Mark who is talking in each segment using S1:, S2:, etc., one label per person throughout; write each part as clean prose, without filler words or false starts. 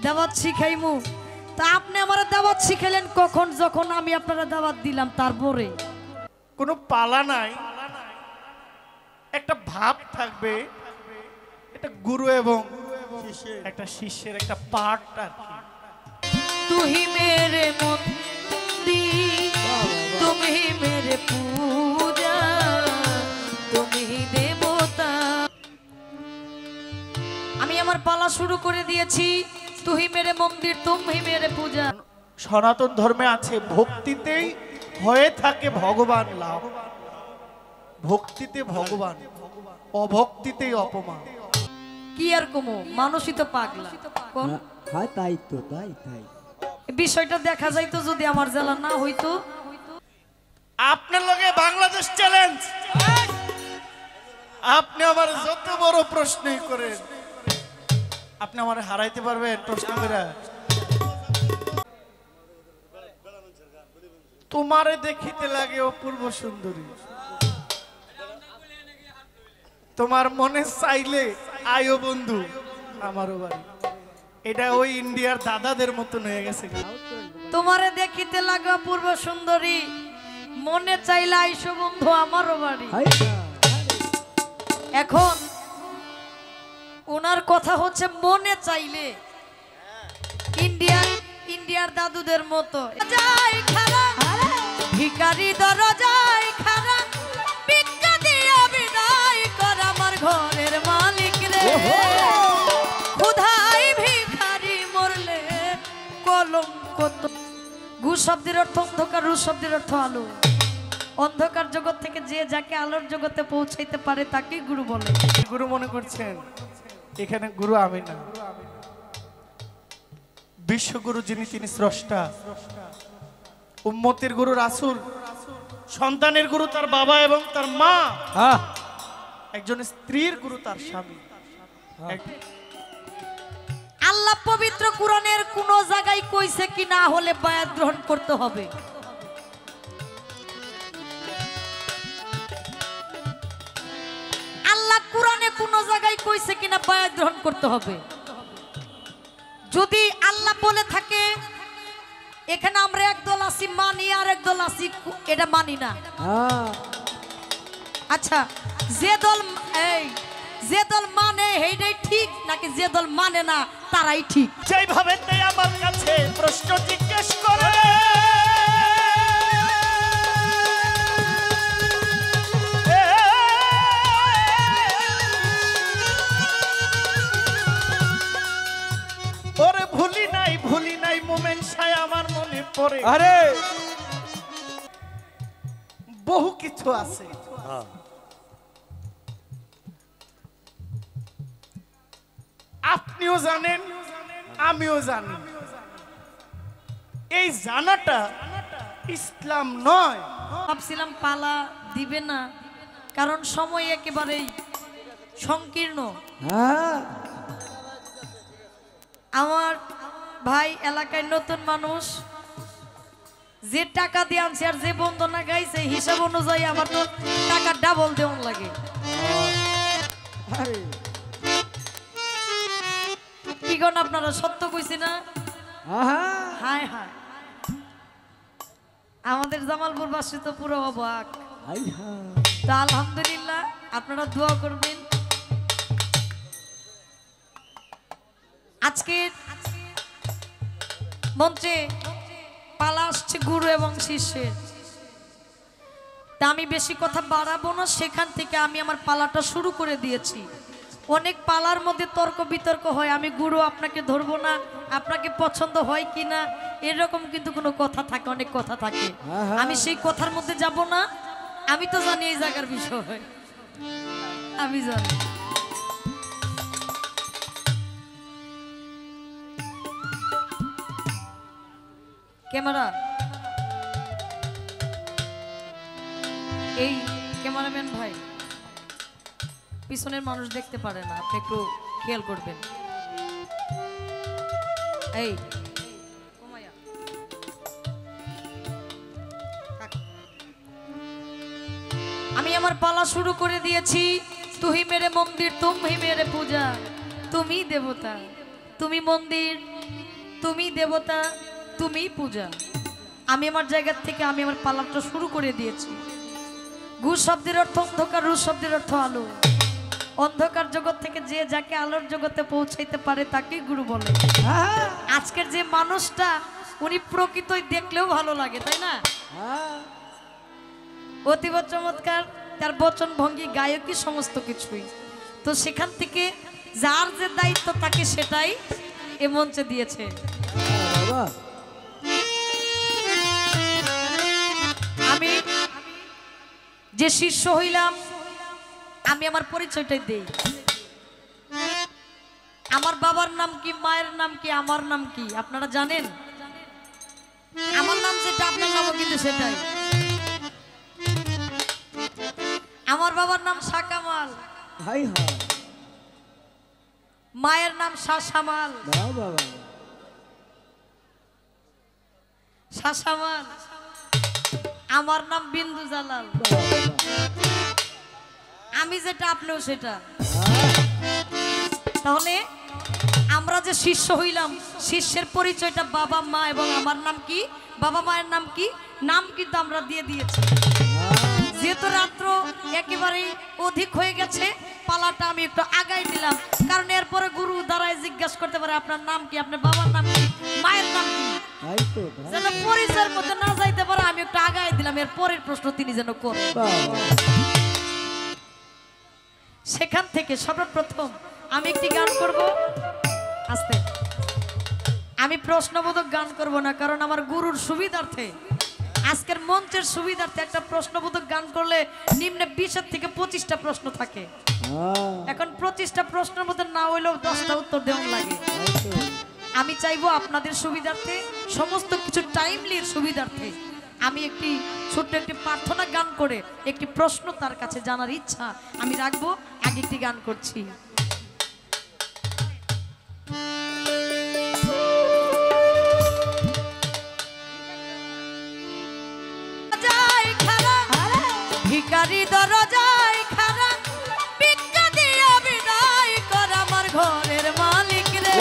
S1: দাওয়াত শিখাইমু। তা আপনি আমার দাওয়াত শিখাইলেন কখন? যখন আমি আপনারা দাওয়াত দিলাম তারপরে।
S2: কোনো পালা নাই, একটা ভাব থাকবে, এটা গুরু এবং একটা শিষ্যের একটা পার্ট আর কি।
S1: তুহি মেরে মন্দির, তুমি মেরে পূজা, তুমি দেবতা। আমি আমার পালা শুরু করে দিয়েছি। তুহি মেরে মন্দির, তুমি মেরে পূজা।
S2: সনাতন ধর্মে আছে ভক্তিতেই হয়ে থাকে ভগবান লাভ, ভক্তিতে ভগবান, অভক্তিতেই অপমান।
S1: কি আর কমো, মানুষই তো পাগলা। কোন
S3: হ্যাঁ তাই তো, তাই তাই
S1: বিষয়টা দেখা যাইতো যদি আমার জেলা না হইতো।
S2: আপনার লগে বাংলাদেশ চ্যালেঞ্জ। আপনি আমার যত বড় প্রশ্নই করেন, আপনি আমার হারাইতে পারবেন প্রশ্ন করে? তোমারে দেখিতে লাগে অপূর্ব সুন্দরী, তোমার মনে চাইলে আয়ো বন্ধু আমারও বাড়ি। এটা ওই ইন্ডিয়ার দাদাদের মতন হয়ে গেছে।
S1: তোমারে দেখিতে লাগে অপূর্ব সুন্দরী, মনে চাইলে আইসো বন্ধু আমারও বাড়ি। এখন ওনার কথা হচ্ছে মনে চাইলে, ইন্ডিয়ার দাদুদের মতো। যাই খারা ভিখারি দরজায় খারা, ভিক্ষা দিয়া বিদায় কর আমার ঘরের মালিক রে। ক্ষুধায় ভিখারি মরলে কলঙ্ক। গু শব্দের অর্থ অন্ধকার, রু শব্দের অর্থ আলো। অন্ধকার জগৎ থেকে যে যাকে আলোর জগতে পৌঁছাইতে পারে তাকে গুরু বলে।
S2: গুরু মনে করছেন? এখানে গুরু আমি না, বিশ্বগুরু যিনি, তিনি স্রষ্টা। উম্মতের গুরু রাসূল, সন্তানের গুরু তার বাবা এবং তার মা, একজন স্ত্রীর গুরু তার স্বামী।
S1: আল্লাহ পবিত্র কুরআনের কোন জায়গায় কইছে কি না হলে বায়াত গ্রহণ করতে হবে? আল্লাহ কুরআনে কোন জায়গায় কইছে কিনা বায়াত গ্রহণ করতে হবে? যদি আল্লাহ বলে থাকে এখানে আমরা একদল আছি মানি আর একদল আছি এটা মানি না। আচ্ছা, যে দল মানে এইটাই ঠিক নাকি যে দল মানে না তারাই ঠিক?
S2: যেইভাবে আমার কাছে প্রশ্ন জিজ্ঞেস করে, ওরে ভুলি নাই মোমেন্ট ছায় আমার মনে পড়ে। আরে বহু কিছু আছে। আপনিও জানেন, আমিও জানি। এই জানাটা ইসলাম নয়।
S1: ভাবছিলাম পালা দিবে না, কারণ সময় একেবারেই সংকীর্ণ। আমার ভাই এলাকায় নতুন মানুষ, যে টাকা দিয়ে আনছে আর যে বন্দনা গাইছে হিসাব অনুযায়ী আমার তো টাকা ডাবল দেওয়ান লাগে। কি কোন আপনারা সত্য কইছি না? হায় হায়, আমাদের জামালপুর বাসী তো পুরো অবাক। তা আলহামদুলিল্লাহ, আপনারা দোয়া করবেন। আজকে মঞ্চে পালা আসছে গুরু এবং শিষ্যের। তা আমি বেশি কথা বাড়াবো না, সেখান থেকে আমি আমার পালাটা শুরু করে দিয়েছি। অনেক পালার মধ্যে তর্ক বিতর্ক হয়, আমি গুরু আপনাকে ধরবো না, আপনাকে পছন্দ হয় কিনা এরকম কিন্তু কোনো কথা থাকে, অনেক কথা থাকে। আমি সেই কথার মধ্যে যাব না। আমি তো জানি এই জায়গার বিষয়, আমি জানি। ক্যামেরা, এই ক্যামেরাম্যান ভাই, পিছনের মানুষ দেখতে পারে না, আপনি একটু খেয়াল করবেন। এই আমি আমার পালা শুরু করে দিয়েছি। তুহি মেরে মন্দির, তুমি মেরে পূজা, তুমি দেবতা। তুমি মন্দির, তুমি দেবতা, তুমি পূজা। আমি আমার জায়গা থেকে আমি আমার পালাটা শুরু করে দিয়েছি। ঘু শব্দের অর্থ অন্ধকার, রু শব্দের অর্থ আলো। অন্ধকার জগৎ থেকে যে যাকে আলোর জগতে পৌঁছাইতে পারে তাকেই গুরু বলে।
S3: হ্যাঁ
S1: আজকের যে মানুষটা উনি প্রকৃতই দেখলেও ভালো লাগে, তাই না?
S3: হ্যাঁ
S1: অতীব চমৎকার, তার বচন ভঙ্গি, গায়কী, সমস্ত কিছুই। তো সেখান থেকে যার যে দায়িত্ব তাকে সেটাই এ মঞ্চে দিয়েছে।
S3: বাবা
S1: আমি যে শিষ্য হইলাম, আমি আমার পরিচয়টাই দেই। আমার বাবার নাম কি, মায়ের নাম কি, আমার নাম কি আপনারা জানেন? আমার নাম যেটা আপনার নামও কিন্তু সেটাই। আমার বাবার নাম শাকামাল,
S3: হাই হাই
S1: মায়ের নাম শাসামাল।
S3: বাবা বাবা
S1: শাসামাল। আমার নাম বিন্দু জালাল। আমি যেটা আপনিও সেটা। তাহলে আমরা যে শিষ্য হইলাম, শিষ্যের পরিচয়টা বাবা মা এবং আমার নাম কি, বাবা মায়ের নাম কি, নাম কিন্তু আমরা দিয়ে দিয়েছি। যেহেতু রাত্র একেবারে অধিক হয়ে গেছে, পালাটা আমি একটু আগাই দিলাম, কারণ এরপরে গুরু দ্বারাই জিজ্ঞাসা করতে পারে আপনার নাম কি, আপনার বাবার নাম কি, মায়ের নাম কি,
S3: তাই তো
S1: যেন পরিচয়ের মধ্যে না যাইতে পারে। আমি একটু আগাই দিলাম, এর পরের প্রশ্ন তিনি যেন করেন।
S3: বাবা
S1: সেখান থেকে সর্বপ্রথম আমি একটি গান করব। আস্তে, আমি প্রশ্নবোধক গান করব না, কারণ আমার গুরুর সুবিধার্থে, আজকের মঞ্চের সুবিধার্থে একটা প্রশ্নবোধক গান করলে নিম্নে 20 থেকে 25টা প্রশ্ন থাকে। এখন 25টা প্রশ্নের মধ্যে না হইলেও 10টা উত্তর দেওয়ার লাগে। আমি চাইবো আপনাদের সুবিধার্থে, সমস্ত কিছু টাইমলির সুবিধার্থে আমি একটি ছোট্ট একটি প্রার্থনা গান করে একটি প্রশ্ন তার কাছে জানার ইচ্ছা আমি রাখবো। আগে একটি গান করছি। ভিখারি দরজায় খাড়া, ভিক্ষা দিয়া বিদায় কর আমার ঘরের মালিক রে।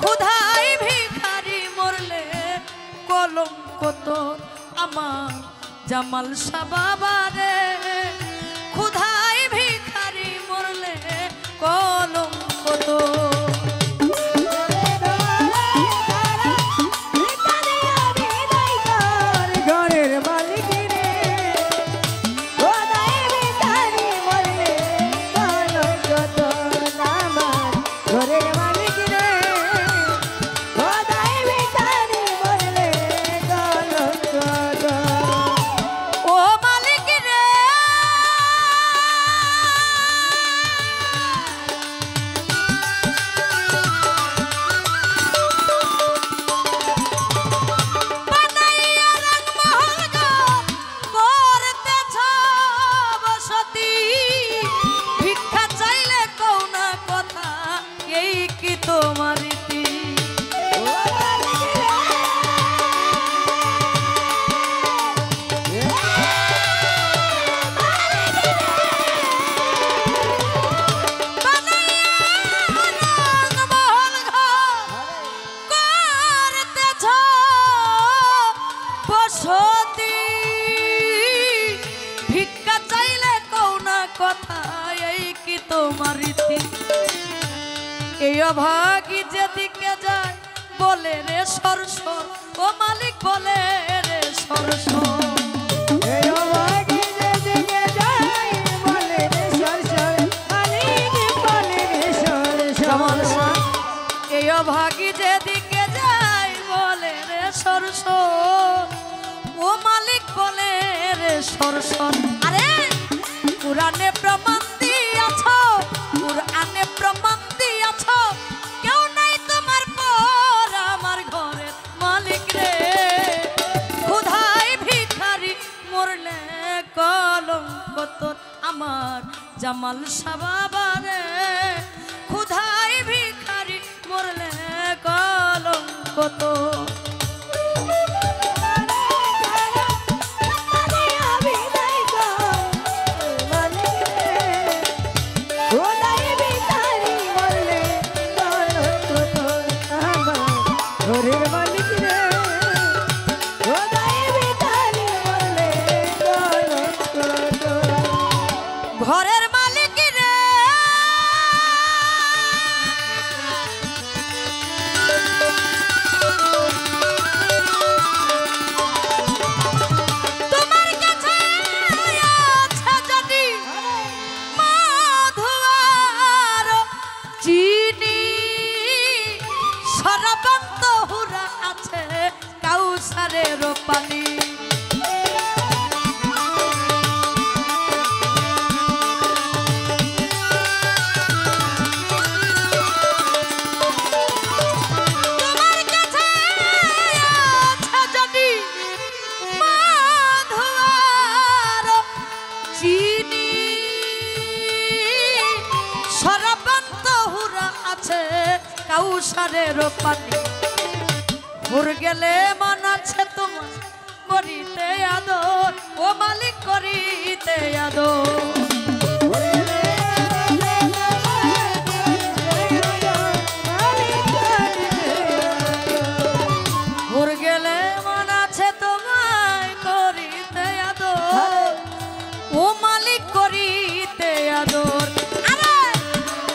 S1: ক্ষুধায় ভিখারি মরলে কলঙ্ক তোর আমার জামাল শাহ বাবা রে। ক্ষুধায় ভিখারি মরলে কলঙ্ক তোর।
S3: ঘরের মালিক রে খোদাই ভিখারি মরলে কলঙ্ক তোর আমার। ঘরের মালিক রে খোদাই ভিখারি মরলে কলঙ্ক তোর।
S1: ও মালিক রে, বানাইয়া রাজমহল গো করতেছ বসতি। ভিক্ষা চাইলে কও না কথা, এই কি তোমার রীতি?
S3: ও মালিক রে
S1: রাজমহল গো করতেছ বসতি। ভিক্ষা চাইলে কও না কথা, এই কি তোমার রীতি? এই অভাগী যেদিকে যায় বলে রে সরসর, ও মালিক বলে রে সরসর।
S3: এই অভাগী যেদিকে যায় বলে রে সরসর, মালিক বলে রে
S1: জামাল
S3: সরসর।
S1: শাহ, এই অভাগী যেদিকে যায় বলে রে সরসর, ও মালিক বলে রে সরসর। আরে কুরআনে প্রমাণ দিয়াছ, কুরআনে প্রমাণ দিয়াছ, কেউ নাই তোমার পর আমার ঘরের মালিক রে। ক্ষুধায় ভিখারি মরলে কলঙ্ক তোর আমার জামাল শাহ বাবা রে। ক্ষুধায় ভিখারি মরলে কলঙ্ক তোর।
S3: খোদাই ভিখারি মরলে ঘরের মালিক রে খোদাই ভিখারি বললে কলঙ্ক
S1: ঘরের মালিক রে তোমার কাছে আছে যদি মধু আর চিনি সরবন্ত হুরা আছে কাউসারের পানি তোমার কাছে আছে যদি মধু আর চিনি সরবন্ত হুরা আছে কাউসারের পানি হুর গেলে মান আছে তোমার করিতে আদর ও মালিক করিতে আদর হুর গেলে মান আছে তোমায় করিতে আদর ও মালিক করিতে আদর আরে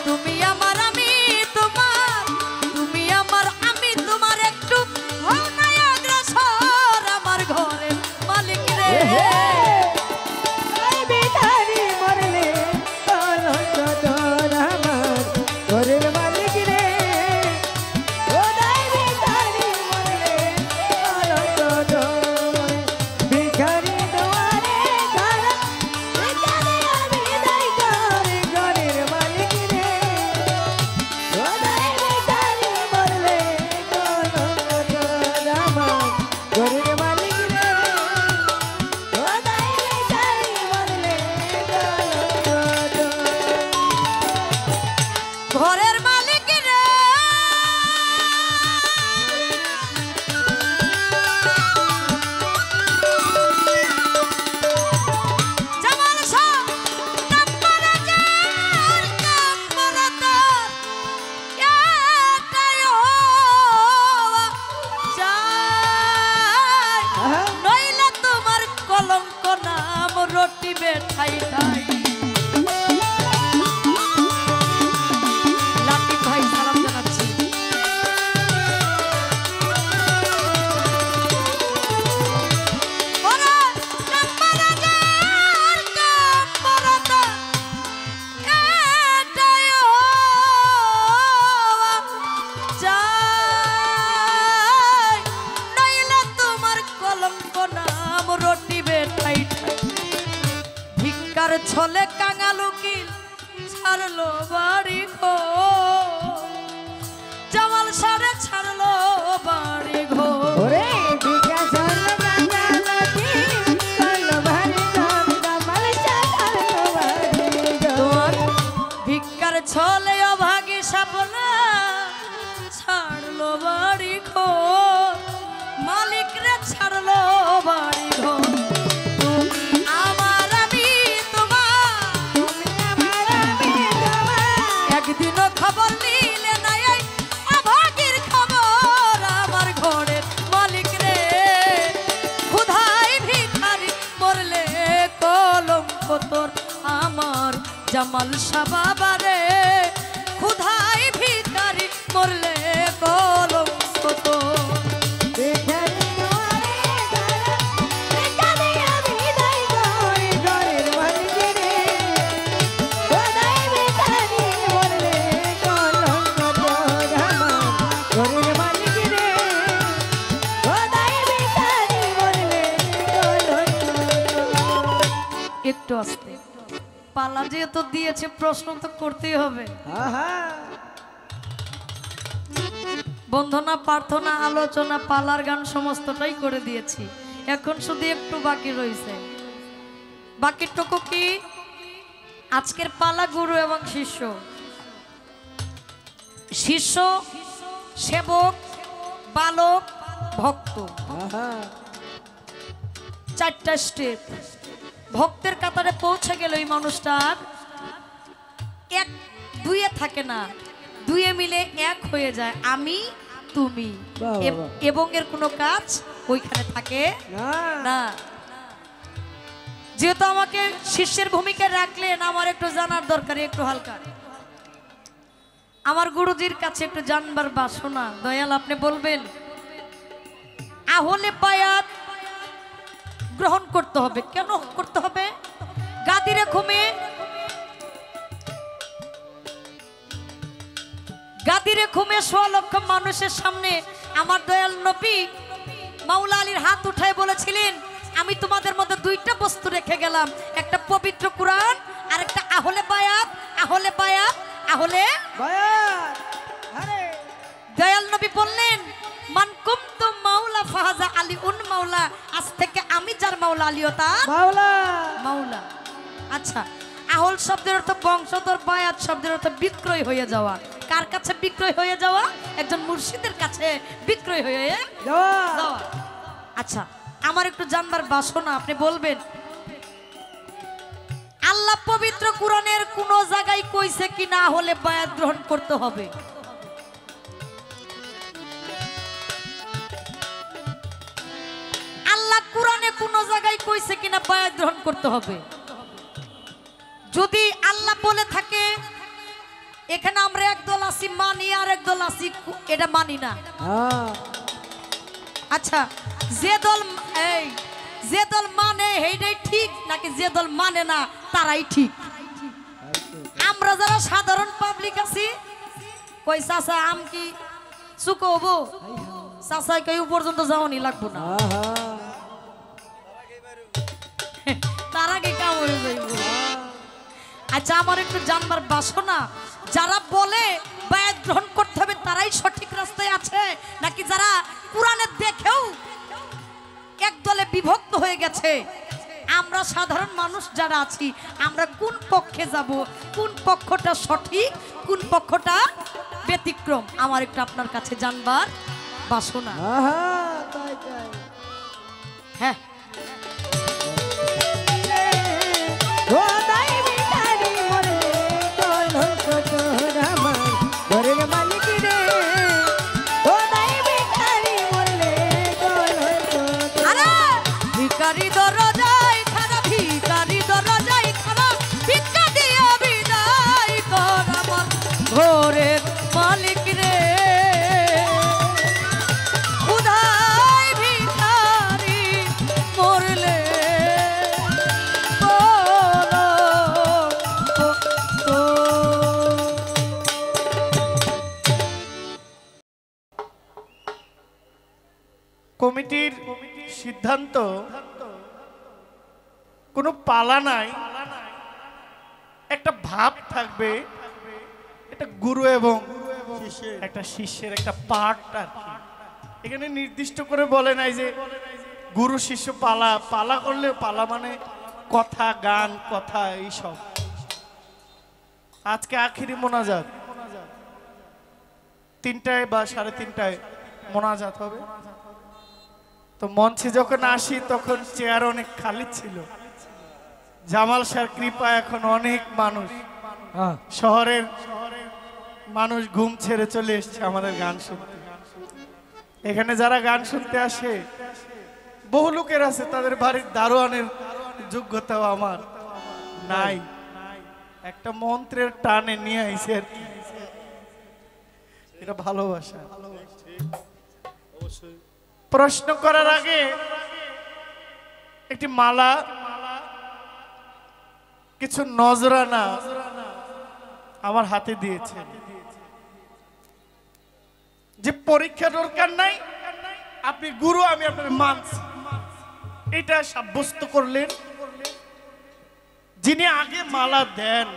S1: তুমি আমার আমি তোমার তুমি আমার আমি তোমার একটু হও না অগ্রসর আমার ঘরে মালিক রে
S3: ভিখারি মরলে কলঙ্ক তোর আমার ঘরের মালিক রে খোদাই ভিখারি মরলে কলঙ্ক তোর ভিখারি দুয়ারে খাড়া ভিখারি আমি দাই করে ঘরের মালিক রে খোদাই ভিখারি মরলে কলঙ্ক তোর আমার ঘরের মালিক রে খোদাই ভিখারি মরলে কলঙ্ক তোর
S1: ঘরের মালিক রে জামাল শাহ নাম্বারে যার কামরাতার এটাই হওয়া চাই নইলে তোমার কলঙ্ক নাম রটিবে ঠাই ঠাই লাতিফ ভাই সালাম জানাচ্ছি ওরে নাম্বারে যার কামরাতার এটাই হওয়া চাই নইলে তোমার কলঙ্ক নাম রটিবে ঠাই ঠাই ভিক্ষার ছলে কাঙাল উকিল ছাড়লো বাড়ি ঘর জামাল সারে ছাড়লো বাড়ি ঘর
S3: ওরে ভিখা চল বাঙালতি চল ভারি গান কামাল চাল ভারি
S1: তোমার ভিক্ষার ছলে অভাগী সাপনা ছাড়লো বাড়ি ঘর মালিক রে ছাড়লো বাড়ি ঘর তুমি আমার আমি তোমার
S3: তুমি আমার আমি তোমার
S1: একদিনও খবর নিলে নাই এই অভাগীর খবর আমার ঘরের মালিক রে ক্ষুধায় ভিখারি মরলে কলঙ্ক তোর আমার জামাল শাহ বাবা রে ক্ষুধায় ভিখারি মরলে কলঙ্ক তোর
S3: ভিখারি দুয়ারে খাড়া ভিখারি আমি দাই করে ঘরের মালিক রে খোদাই ভিখারি মরলে কলঙ্ক তোর আমার ঘরের মালিক রে খোদাই ভিখারি মরলে কলঙ্ক তোর
S1: একটু আস্তে পালা যেহেতু দিয়েছে প্রশ্ন তো করতেই হবে
S3: আহা
S1: বন্ধনা প্রার্থনা আলোচনা পালার গান সমস্তটাই করে দিয়েছি এখন শুধু একটু বাকি রয়েছে বাকিটুকু কি আজকের পালা গুরু এবং শিষ্য শিষ্য সেবক বালক ভক্ত
S3: আহা
S1: চারটা স্টেপ ভক্তের কাতারে পৌঁছে গেল এই মানুষটা আর এক দুইয়ে থাকে না দুইয়ে মিলে এক হয়ে যায় আমি তুমি।
S3: বাহ, বাহ, বাহ।
S1: এবং এর কোনো কাজ ওইখানে থাকে
S3: না
S1: না। যেহেতু আমাকে শিষ্যের ভূমিকায় রাখলেন, আমার একটু জানার দরকার, একটু হালকা আমার গুরুজির কাছে একটু জানবার বাসনা। দয়াল আপনি বলবেন আহলে বায়াত গ্রহণ করতে হবে। কেন করতে হবে? গাদিরে ঘুমে সোয়া লক্ষ মানুষের সামনে আমার দয়াল নবী মাওলা আলীর হাত উঠায় বলেছিলেন, আমি তোমাদের মধ্যে দুইটা বস্তু রেখে গেলাম, একটা পবিত্র কুরআন আর একটা আহলে বায়াত। আহলে বায়াত, আহলে
S3: বায়াত আরে
S1: দয়াল নবী বললেন, মান কুমতু মাওলা ফাহাজা আলী উন মাওলা, আজ থেকে আমি যার মাওলা আলীও তার
S3: মাওলা
S1: মাওলা। আচ্ছা, আহল শব্দের অর্থ বংশধর, বায়াত শব্দের অর্থ বিক্রয় হয়ে যাওয়া। কার কাছে বিক্রয় হয়ে যাওয়া? একজন মুর্শিদের কাছে বিক্রয় হয়ে
S3: যাওয়া
S1: যাওয়া। আচ্ছা, আমার একটু জানবার বাসনা, আপনি বলবেন আল্লাহ পবিত্র কুরআনের কোন জায়গায় কইছে কি না হলে বায়াত গ্রহণ করতে হবে? আল্লাহ কুরআনে কোন জায়গায় কইছে কিনা বায়াত গ্রহণ করতে হবে? যদি আল্লাহ বলে থাকে, এখানে আমরা একদল আছি মানি আর একদল আছি এটা মানি না।
S3: হ্যাঁ
S1: আচ্ছা, যে দল মানে এইটাই ঠিক নাকি যে দল মানে না তারাই ঠিক? আমরা যারা সাধারণ পাবলিক আছি, কই চাচা আম কি চুকবো, চাচা কেউ পর্যন্ত যাওয়ানি লাগবো না,
S3: আহা
S1: তার আগে কাম হয়ে যাইব। আচ্ছা, আমার একটু জানবার বাসনা, যারা বলে বায়াত গ্রহণ করতে হবে তারাই সঠিক রাস্তায় আছে, নাকি যারা কুরআনে দেখেও এক দলে বিভক্ত হয়ে গেছে? আমরা সাধারণ মানুষ যারা আছি, আমরা কোন পক্ষে যাব, কোন পক্ষটা সঠিক, কোন পক্ষটা ব্যতিক্রম, আমার একটু আপনার কাছে জানবার বাসনা।
S3: আহা তাই তাই
S1: হ্যাঁ,
S3: খোদাই ভিখারি মরলে তোর হইতো তোর আমার ঘরের মালিক রে। খোদাই ভিখারি মরলে তোর হইতো তোর
S1: আরে ভিখারি দরজায় খারাপ, ভিখারি দরজায় খারাপ, ভিক্ষা দিয়ে বিদায় কর আমার ঘরের মালিক রে। খুদাই ভিখারি মরলে
S2: কমিটির সিদ্ধান্ত, কোনো পালা নাই, একটা ভাব থাকবে, এটা গুরু এবং একটা শিষ্যের একটা পার্ট আর কি। এখানে নির্দিষ্ট করে বলে নাই যে গুরু শিষ্য পালা। পালা করলে পালা মানে কথা, গান, কথা, এইসব। আজকে আখিরি মোনাজাত 3টায় বা 3:30টায় মোনাজাত হবে। তো মঞ্চে যখন আসি তখন চেয়ার অনেক খালি ছিল। জামাল শাহর কৃপা এখন অনেক মানুষ, শহরের মানুষ ঘুম ছেড়ে চলে এসছে আমাদের গান শুনতে। এখানে যারা গান শুনতে আসে বহু লোকের আছে, তাদের বাড়ির দারোয়ানের যোগ্যতাও আমার নাই। একটা মন্ত্রের টানে নিয়ে আইছে আর কি। এটা ভালোবাসা। প্রশ্ন করার আগে একটি মালা, কিছু নজরানা আমার হাতে দিয়েছে। যে পরীক্ষা দরকার নাই, আপনি গুরু, আমি আপনার মানছি, এটা সাব্যস্ত করলেন। যিনি আগে মালা দেন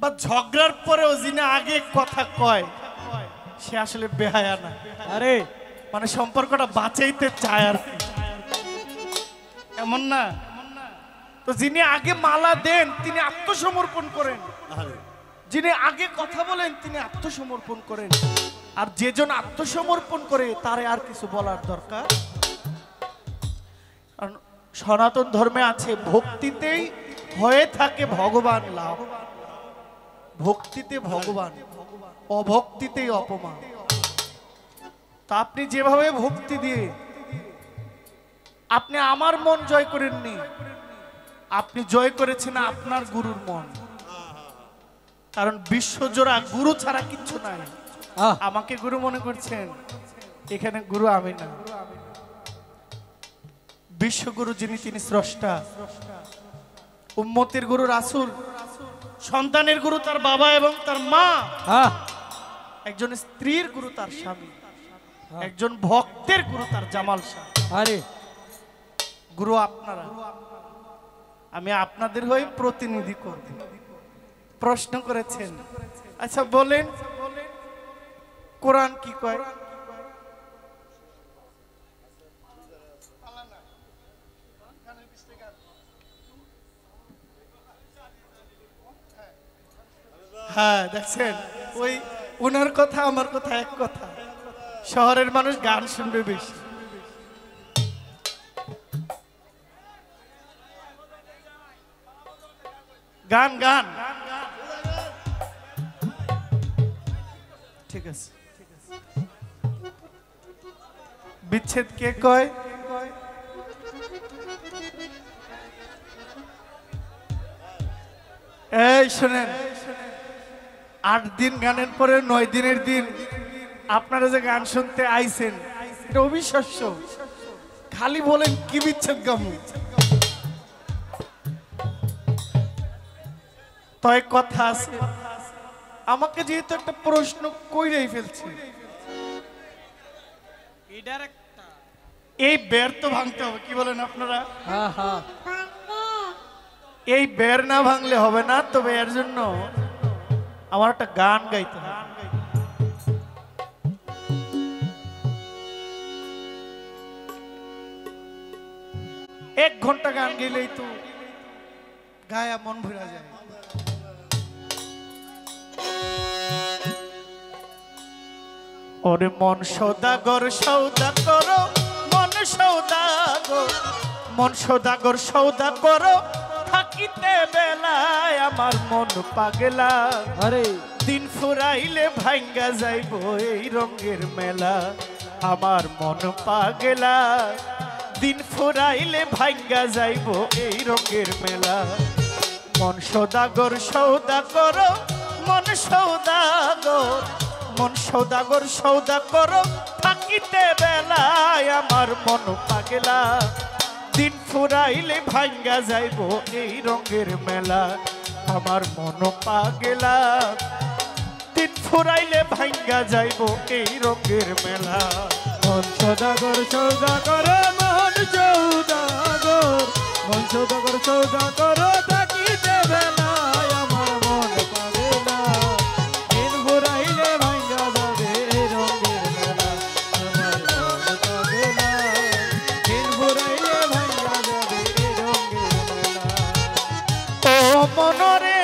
S2: বা ঝগড়ার পরেও যিনি আগে কথা কয়, সে আসলে বেহায়া না। আরে মানে সম্পর্কটা বাঁচাইতে চায় আর কি, এমন না? তো যিনি আগে মালা দেন তিনি আত্মসমর্পণ করেন, যিনি আগে কথা বলেন তিনি আত্মসমর্পণ করেন। আর যেজন আত্মসমর্পণ করে তারে আর কিছু বলার দরকার। কারণ সনাতন ধর্মে আছে, ভক্তিতেই হয়ে থাকে ভগবান লাভ। ভক্তিতে ভগবান, অভক্তিতেই অপমান। তো আপনি যেভাবে ভক্তি দিয়ে আপনি আমার মন জয় করেননি, আপনি জয় করেছেন আপনার গুরুর মন। কারণ বিশ্বজোড়া গুরু ছাড়া কিচ্ছু নাই। আমাকে গুরু মনে করছেন, এখানে গুরু আমি না, বিশ্বগুরু যিনি তিনি স্রষ্টা। উম্মতের গুরু রাসূল, সন্তানের গুরু তার বাবা এবং তার মা, একজন স্ত্রীর গুরু তার স্বামী, একজন ভক্তের গুরু তার জামাল শাহ।
S3: আরে
S2: গুরু আপনারা, আমি আপনাদের হয়ে প্রতিনিধি করব। প্রশ্ন করেছেন, আচ্ছা বলেন কোরআন কি কয়? হ্যাঁ দেখছেন, ওই ওনার কথা আমার কথা এক কথা। শহরের মানুষ গান শুনবে বেশি। গান গান ঠিক আছে। বিচ্ছেদ কে কয়? এই শোনেন, 8 দিন গানের পরে 9 দিনের দিন আপনারা যে গান শুনতে আইছেন, এটা অবিশ্বাস্য। খালি বলেন কি বিচ্ছেদ গামু, তাই কথা আছে। আমাকে যেহেতু একটা প্রশ্ন কইরাই ফেলছে, এই বের তো ভাঙতে হবে। কি বলেন আপনারা? এই বের না ভাঙলে হবে না। তবে এর জন্য আমার একটা গান গাইতে হবে। 1 ঘন্টা গান গেলেই তো গায়া মন ভরা যায়। ওরে মন সৌদাগর সৌদা করো, মন সৌদাগর, মন সৌদাগর সৌদা করো, থাকিতে বেলায় আমার মন পাগলা।
S3: আরে
S2: দিন ফুরাইলে ভাঙ্গা যাইব এই রঙের মেলা, আমার মন পাগলা। দিন ফুরাইলে ভাঙ্গা যাইব এই রঙের মেলা। মন সৌদাগর সৌদা করো, মন সৌদাগর, মন সৌদাগর সৌদা করো, থাকিতে বেলায় আমার মন পাগলা। দিন ফুরাইলে ভাঙ্গা যাইব এই রঙের মেলা, আমার মন পাগলা। দিন ফুরাইলে ভাঙ্গা যাইব এই রঙের মেলা।
S3: মন সদাগর সৌদা করো, মন সৌদাগর, মন সৌদাগর সৌদা করো, থাকিতে বেলায় আমার মন পাগলা। দিন ফুরাইলে ভাঙ্গা যাবে এই রঙের মেলা, আমার মন পাগলা। দিন ফুরাইলে ভাঙ্গা যাবে এই রঙের মেলা।
S2: ও মনরে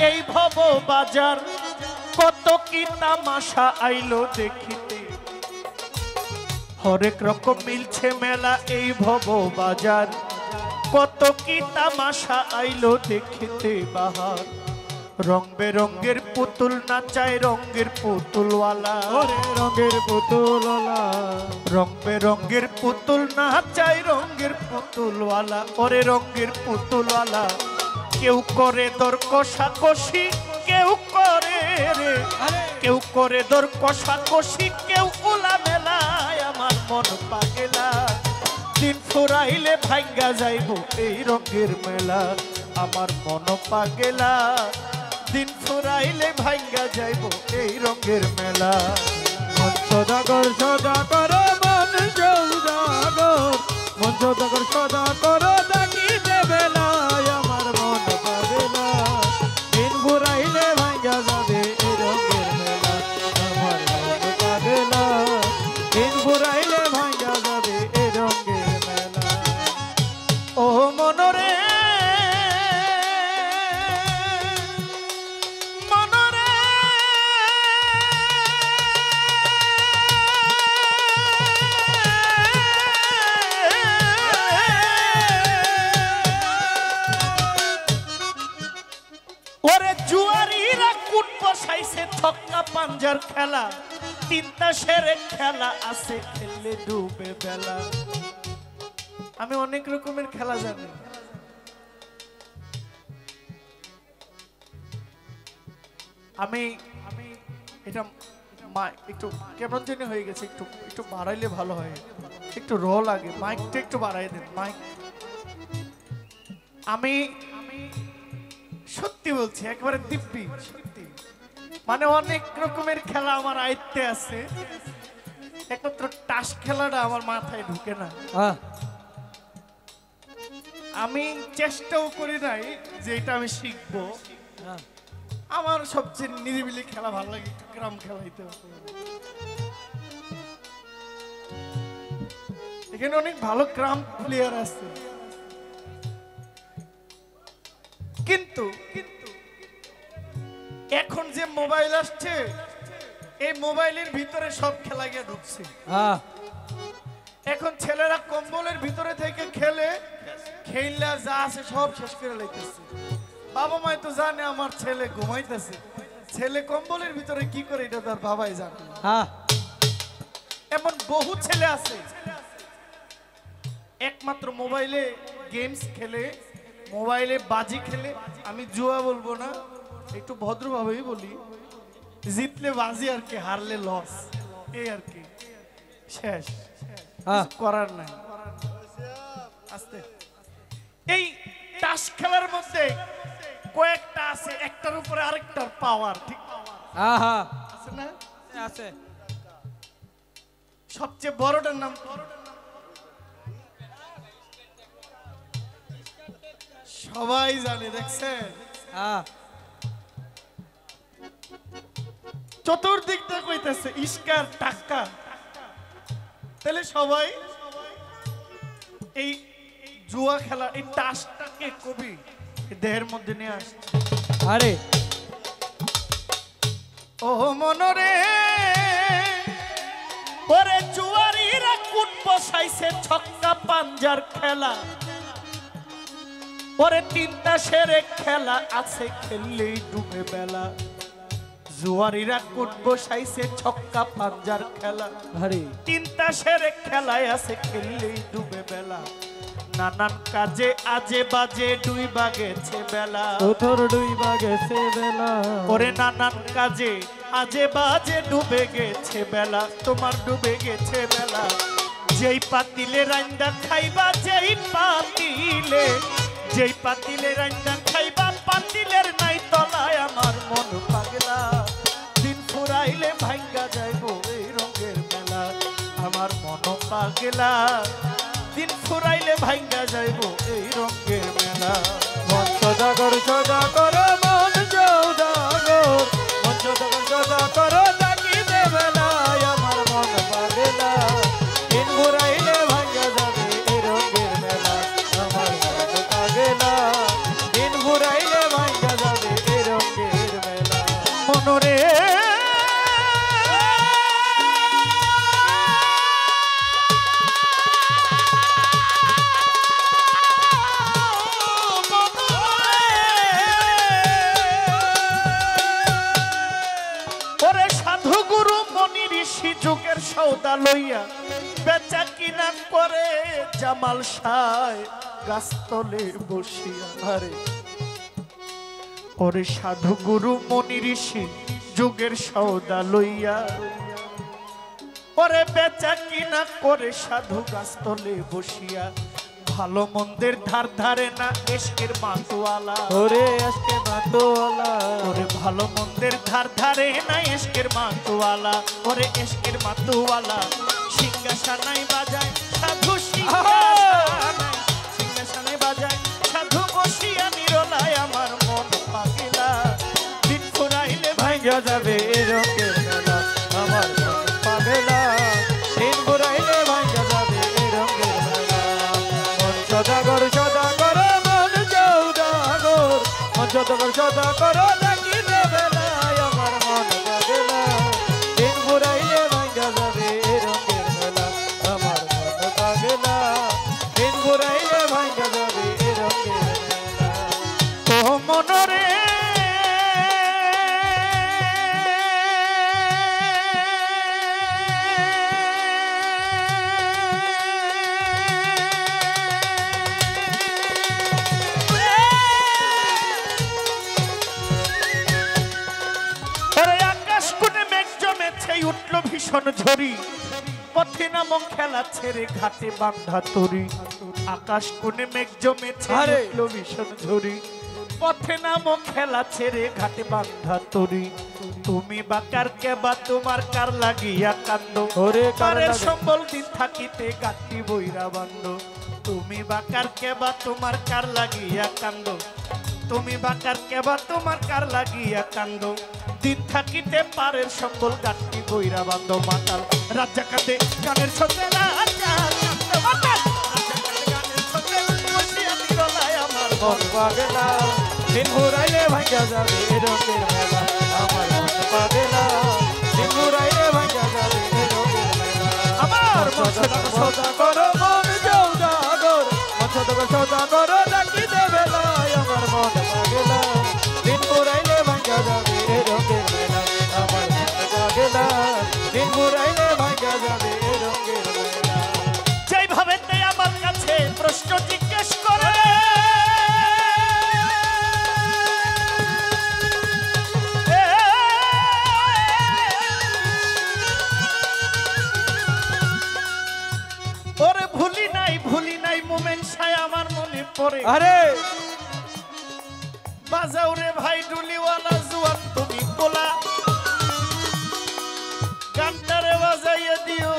S2: এই ভব বাজার, কত কি তামাশা আইলো দেখিতে। হরেক রকম মিলছে মেলা এই ভব বাজার, কত কি তামাশা আইলো দেখিতে বাহার। রং বেরঙ্গের পুতুল নাচায় রঙের পুতুলওয়ালা,
S3: ওরে রঙের পুতুলওয়ালা,
S2: রং বেরঙ্গের পুতুল নাচায় রঙের পুতুলওয়ালা। ওরে রঙের পুতুলওয়ালা, কেউ করে দর কষাকষি, কেউ করে রে, কেউ করে দর কষাকষি, কেউ উলা মেলায় আমার মন পাগলা। দিন ফুরাইলে ভাঙ্গা যাইব এই রঙের মেলা, আমার মন পাগলা। দিন ফুরাইলে ভাঙ্গা যাইব এই রঙের মেলা।
S3: মন সদাগর সদা করো, মন সৌদাগর, মন সদাগর সদা করো, থাকিতে বেলায় আমার মন পাগলা। দিন ফুরাইলে ভাঙ্গা যাবে এই রঙের মেলা, আমার মন পাগলা। দিন ফুরাইলে ভাঙ্গা যাবে এই রঙের মেলা।
S2: ও মনরে মনরে কুট বসাইছে ছক্কা পাঞ্জার খেলা, তিনটা সেরে খেলা আছে খেললে ডুবে বেলা। আমি অনেক রকমের খেলা জানি। আমি এটা একটু কেমন জানি হয়ে গেছে, একটু একটু বাড়াইলে ভালো হয়, একটু র লাগে, মাইকটা একটু বাড়াই দেন মাইক। আমি সত্যি বলছি, একবারে দিব্যি সত্যি, মানে অনেক রকমের খেলা আমার আয়ত্তে আছে, একমাত্র টাস খেলাটা আমার মাথায় ঢুকে না। আমি চেষ্টাও করি নাই যে এটা আমি শিখবো। আমার সবচেয়ে নিরিবিলি খেলা ভালো লাগে, গ্রাম খেলাইতে। এখানে অনেক ভালো গ্রাম প্লেয়ার আছে, কিন্তু এখন যে মোবাইল আসছে, এই মোবাইলের ভিতরে সব খেলা গিয়ে ঢুকছে। এখন ছেলেরা কম্বলের ভিতরে থেকে খেলে খেললা যা আছে সব শেষ করে লাইতেছে। বাবা মাই তো জানে আমার ছেলে ঘুমাইতেছে, ছেলে কম্বলের ভিতরে কি করে এটা তার বাবাই জানে। এমন বহু ছেলে আছে একমাত্র মোবাইলে গেমস খেলে, মোবাইলে বাজি খেলে। আমি জুয়া বলবো না, একটু ভদ্রভাবেই বলি, জিতলে বাজি আর কি, হারলে লস, এই আর কি, শেষ, করার নাই। আস্তে এই তাস খেলার মধ্যে কয়েকটা আছে, একটার উপরে আরেকটার পাওয়ার, ঠিক আছে না?
S3: আছে।
S2: সবচেয়ে বড়টার নাম সবাই জানে, দেখছেন? চতুর্দিকটা কইতেছে ইস্কার টাক্কা, তাহলে সবাই এই জুয়া খেলা, এই টাসটাকে কবি দেহের মধ্যে নিয়ে আসছে।
S3: আরে
S2: ও মনরে, ওরে জুয়ারিরা কুট বসাইছে ছক্কা পাঞ্জার খেলা, ওরে তিনটা সেরে খেলা আছে খেললেই ডুবে বেলা। জুয়ারিরা কুট বসাইছে ছক্কা পাঞ্জার খেলা, তিনটা সেরে খেলায় আছে খেললেই ডুবে বেলা। নানান কাজে আজে বাজে ডুইবা গেছে বেলা,
S3: তোর ডুইবা গেছে বেলা।
S2: ওরে নানান কাজে আজে বাজে ডুবে গেছে বেলা, তোমার ডুবে গেছে বেলা। যেই পাতিলে রান্দা খাইবা, যেই পাতিলে রান্দা খাইবা, পাতিলের নাই তলায় আমার মন পাগলা। দিন ফুরাইলে ভাঙ্গা যাইবো এই রঙের মেলা, আমার মন পাগলা। দিন ফুরাইলে ভাঙ্গা যাইবো এই রঙের মেলা।
S3: মন সদাগর সদাগর মন সদাগর, মন সদাগর সদাগর থাকিতে বেলায় আমার মন পাগলা। দিন ঘুরাইলে ভাঙ্গা যাবে এই রঙের মেলা, আমার মন পাগলা। দিন ঘুরাইলে ভাঙ্গা যাবে এই রঙের মেলা।
S2: মনরে যুগের সৌদা লইয়া বেচা কিনা করে জামাল সায় গাছতলে বসিয়া। আরে ওরে সাধু গুরু মনি ঋষি যুগের সৌদা লইয়া, ওরে বেচা কিনা করে সাধু গাছতলে বসিয়া। ভালো মন্দের ধার ধারে না এশকের মাতোয়ালা,
S3: ওরে এশকের মাতোয়ালা।
S2: ওরে ভালো মন্দের ধার ধারে না এশকের মাতোয়ালা, ওরে এশকের মাতোয়ালা। সিংহাসনায় বাজায় সাধু, সিংহাসনায় বাজায় সাধু বসিয়া নিরলায় আমার মন পাগলা। দিন ফুরাইলে
S3: ভাঙ্গা যাবে এই রঙের মেলা, আমার মন পাগলা। দিন ঘুরাইলে ভাঙ্গা যাবে এই রঙের মেলা। মন সদাগর সদাগর মন সৌদাগর, মন সদাগর সদাগর থাকিতে বেলায় আমার মন পাগলা। দিন ঘুরাইলে ভাঙ্গা যাবে এই রঙের মেলা, আমার মন পাগলা। দিন ঘুরাইলে ভাঙ্গা যাবে এই রঙের মেলা।
S2: ও মনরে উঠলো ভীষণ ঝড়ি, পথে নামো খেলা ছেড়ে ঘাটে বান্ধা তরি। আকাশ কোণে মেঘ জমেছে
S3: আরে!
S2: উঠলো ভীষণ ঝড়ি, পথে নামো খেলা ছেড়ে ঘাটে বান্ধা তরি। তুমি বাকার কেবা তোমার কার লাগিয়া কান্দ,
S3: ওরে কার
S2: কারের
S3: লাগে?
S2: সম্বল দিন থাকিতে গাটি বইরা বান্ধ। তুমি বাকার কেবা তোমার কার লাগিয়া কান্দ, তুমি বাকার কেবা তোমার কার লাগিয়া কান্দ। দিন থাকিতে পারের সম্বল গাটি বইরা বান্ধ। মাতাল রাজা কাঁদে গানের সাথে রাজা কাঁদে, মাতাল রাজা কাঁদে গানের সাথে বসিয়া নিরলায় আমার
S3: মন পাগলা দিন ঘুরাইলে ভাঙ্গা যাবে রঙের মেলা আমার মন পাগলা দিন ঘুরাইলে ভাঙ্গা যাবে রঙের মেলা
S2: আমার
S3: সদা করো মন সৌদাগর মন সদা করো ডাকি দেবে আমার মন পাগলা দিন ঘুরাইলে ভাঙ্গা যাবে রঙের মেলা আমার মন পাগলা দিন ঘুরাইলে ভাঙ্গা যাবে রঙের মেলা
S2: যেইভাবে তাই আমার কাছে প্রশ্ন জিজ্ঞেস করে, ওরে ভুলি নাই মোমেন্ট ছায় আমার মনে পড়ে।
S3: আরে
S2: বাজাও রে ভাই ডুলিওয়ালা জুয়ান তুমি কোলা, গানটারে বাজাইয়া দিও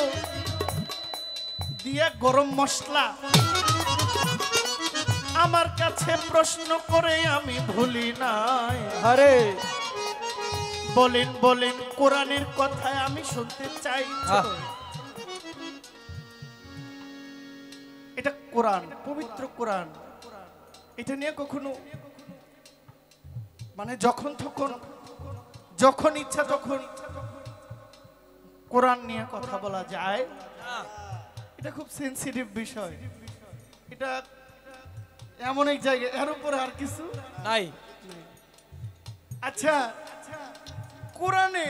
S2: দিয়া গরম মশলা। আমার কাছে প্রশ্ন করে আমি ভুলি নাই।
S3: আরে
S2: বলেন কোরআনের কথায় আমি শুনতে চাই।
S3: আহ।
S2: এটা কোরআন, পবিত্র কোরআন। এটা নিয়ে কখনো মানে যখন ইচ্ছা তখন কোরআন নিয়ে কথা বলা যায়। এটা খুব সেনসিটিভ বিষয়। এটা এমন এক জায়গা, এর উপরে আর কিছু
S3: নাই
S2: আচ্ছা। কোরআনে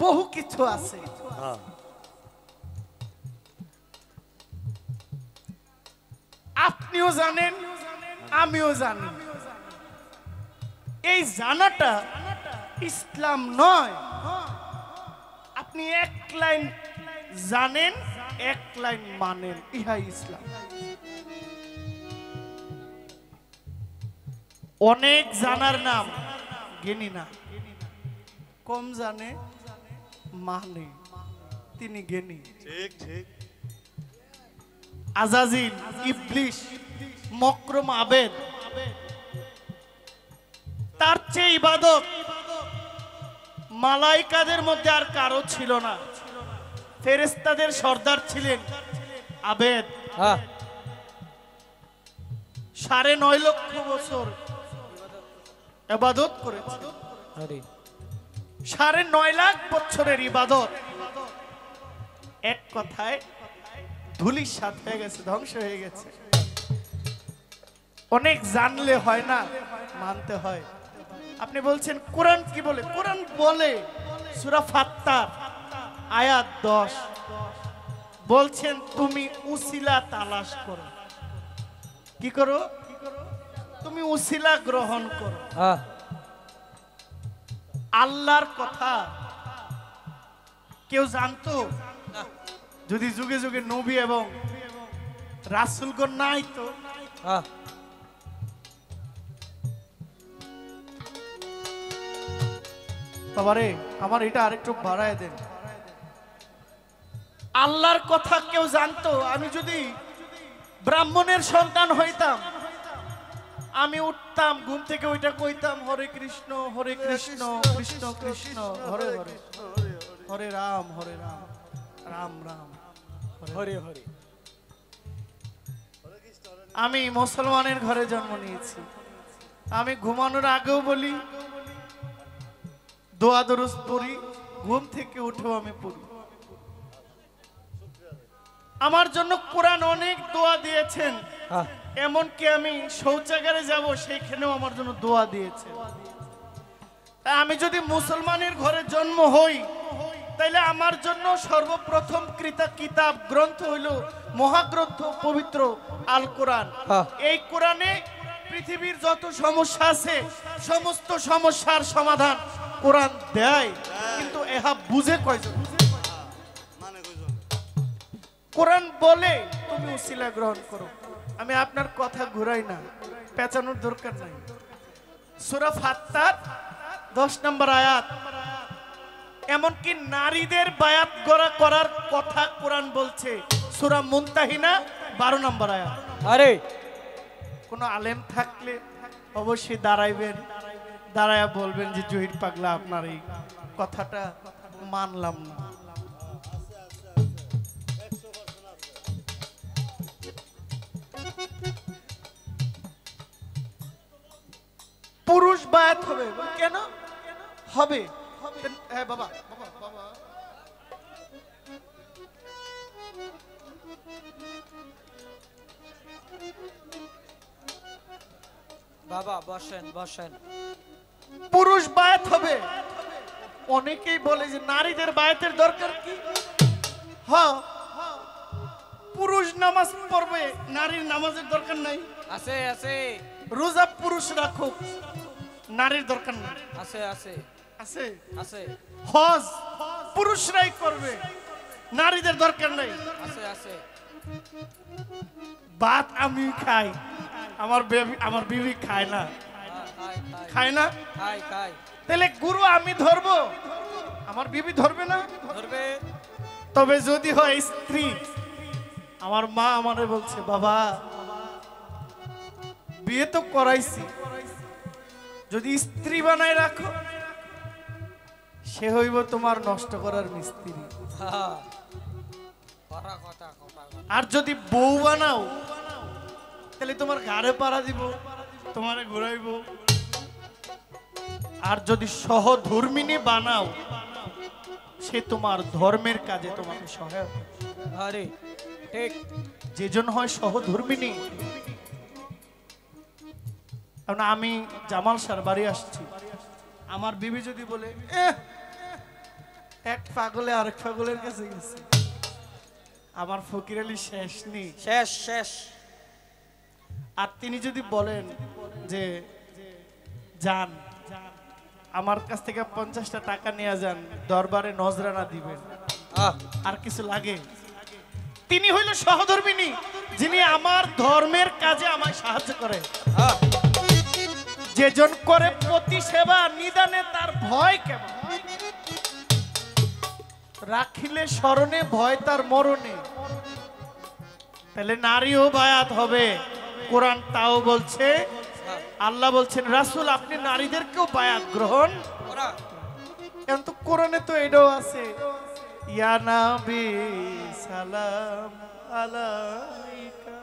S2: বহু কিছু আছে, আপনিও জানেন আমিও জানি। এই জানাটা ইসলাম নয়। আপনি এক লাইন জানেন, এক লাইন মানেন, ইহাই ইসলাম। অনেক জানার নাম জ্ঞানী না, কম জানে মানে তিনি জ্ঞানী।
S4: ঠিক ঠিক
S2: আজাজিল, ইবলিশ, মকরম, আবেদ, তার চেয়ে ইবাদত মালাইকাদের মধ্যে আর কারো ছিল না। ফেরেশতাদের সর্দার ছিলেন আবেদ।
S3: হ্যাঁ
S2: 9.5 লক্ষ বছর ইবাদত করেছে।
S3: আরে
S2: 9.5 লাখ বছরের ইবাদত এক কথায় ধুলির সাথ হয়ে গেছে, ধ্বংস হয়ে গেছে। অনেক জানলে হয় না, মানতে হয়। আপনি বলছেন কোরআন কি বলে? কোরআন বলে সূরা ফাত্তার আয়াত 10 বলছেন তুমি উসিলা তালাশ করো। কি করো? তুমি উসিলা গ্রহণ করো।
S3: হ্যাঁ
S2: আল্লাহর কথা কেউ জানতো যদি যুগে যুগে নবী এবং রাসূলগণ নাই তো?
S3: হ্যাঁ
S2: বাবারে আমার এটা আরেকটু বাড়ায় দেন। আল্লাহর কথা কেউ জানতো? আমি যদি ব্রাহ্মণের সন্তান হইতাম, আমি উঠতাম ঘুম থেকে, ওইটা কইতাম হরে কৃষ্ণ কৃষ্ণ কৃষ্ণ হরে হরে, হরে রাম রাম রাম
S3: হরে হরে
S2: আমি মুসলমানের ঘরে জন্ম নিয়েছি। আমি ঘুমানোর আগেও বলি, দোয়া দরুদ পড়ি, ঘুম থেকে উঠেও আমি পড়ি। আমার জন্য কোরআন অনেক দোয়া দিয়েছেন।
S3: হ্যাঁ
S2: এমনকি আমি শৌচাগারে যাব সেইখানেও আমার জন্য দোয়া দিয়েছে। তাই আমি যদি মুসলমানের ঘরে জন্ম হই, তাইলে আমার জন্য সর্বপ্রথম কিতাব গ্রন্থ হইল মহাগ্রন্থ পবিত্র আল কোরআন।
S3: হ্যাঁ।
S2: এই কোরআনে পৃথিবীর যত সমস্যা আছে সমস্ত সমস্যার সমাধান কোরআন দেয়। কিন্তু এহা বুঝে কয়জন? কোরআন বলে তুমি উসিলা গ্রহণ করো। আমি আপনার কথা ঘুরাই না, পেঁচানোর দরকার নাই। সূরা ফাত্তার 10 নম্বর আয়াত, এমনকি নারীদের বায়াত করার কথা কোরআন বলছে। সূরা মুনতাহিনা 12 নম্বর আয়াত।
S3: আরে
S2: কোন আলেম থাকলে অবশ্যই দাঁড়াইবেন, দাঁড়ায়া বলবেন যে জহির পাগলা আপনার এই কথাটা মানলাম না। পুরুষ বায়াত হবে কেন হবে? হ্যাঁ বাবা,
S3: বাবা বসেন বসেন।
S2: পুরুষ বায়াত হবে। অনেকেই বলে যে নারীদের বায়াতের দরকার কি? হ্যাঁ, পুরুষ নামাজ পড়বে, নারীর নামাজের দরকার নাই।
S3: আছে আছে
S2: রোজা পুরুষ রাখুক, নারীর দরকার নাই।
S3: আছে আছে
S2: আছে
S3: আছে
S2: হজ পুরুষরাই করবে, নারীদের দরকার নাই।
S3: আছে আছে
S2: ভাত আমি খাই, আমার বিবি খায় না, খায় না।
S3: খাই খাই
S2: তাহলে গুরু আমি ধরবো, আমার বিবি ধরবে না?
S3: ধরবে।
S2: তবে যদি হয় স্ত্রী, আমার মা আমারে বলছে বাবা বিয়ে তো করাইছি, যদি স্ত্রী বানায় রাখো সে হইব তোমার নষ্ট করার মিস্ত্রি।
S3: হ্যাঁ, কথা কথা কথা কথা।
S2: আর যদি বউ বানাও তাহলে তোমার ঘাড়ে পাড়া দিব, তোমারে ঘুরাইব। আর যদি সহধর্মিনী বানাও সে তোমার ধর্মের কাজে তোমাকে সহায়ক।
S3: আরে ঠিক।
S2: যেজন হয় সহধর্মিনী। কারণ আমি জামাল স্যার বাড়ি আসছি, আমার বিবি যদি বলে এক পাগলে আরেক পাগলের কাছে গেছে, আমার ফকির আলী শেষ নেই,
S3: শেষ শেষ।
S2: আর তিনি যদি বলেন যে যান আমার কাছ থেকে 50টা টাকা নিয়ে যান, দরবারে নজরানা দিবেন, আর কিছু লাগে? তিনি হইল সহধর্মিনী, যিনি আমার ধর্মের কাজে আমায় সাহায্য করে। যেজন করে পতি সেবা নিদানে তার ভয় কেমন, রাখিলে স্মরণে ভয় তার মরণে। তাহলে নারীও বায়াত হবে। কোরআন তাও বলছে, আল্লাহ বলছেন রাসূল আপনি নারীদেরকেও বায়াত গ্রহণ। কিন্তু কোরআনে তো এটাও আছে, ইয়া নবী সালাম আলাইকা।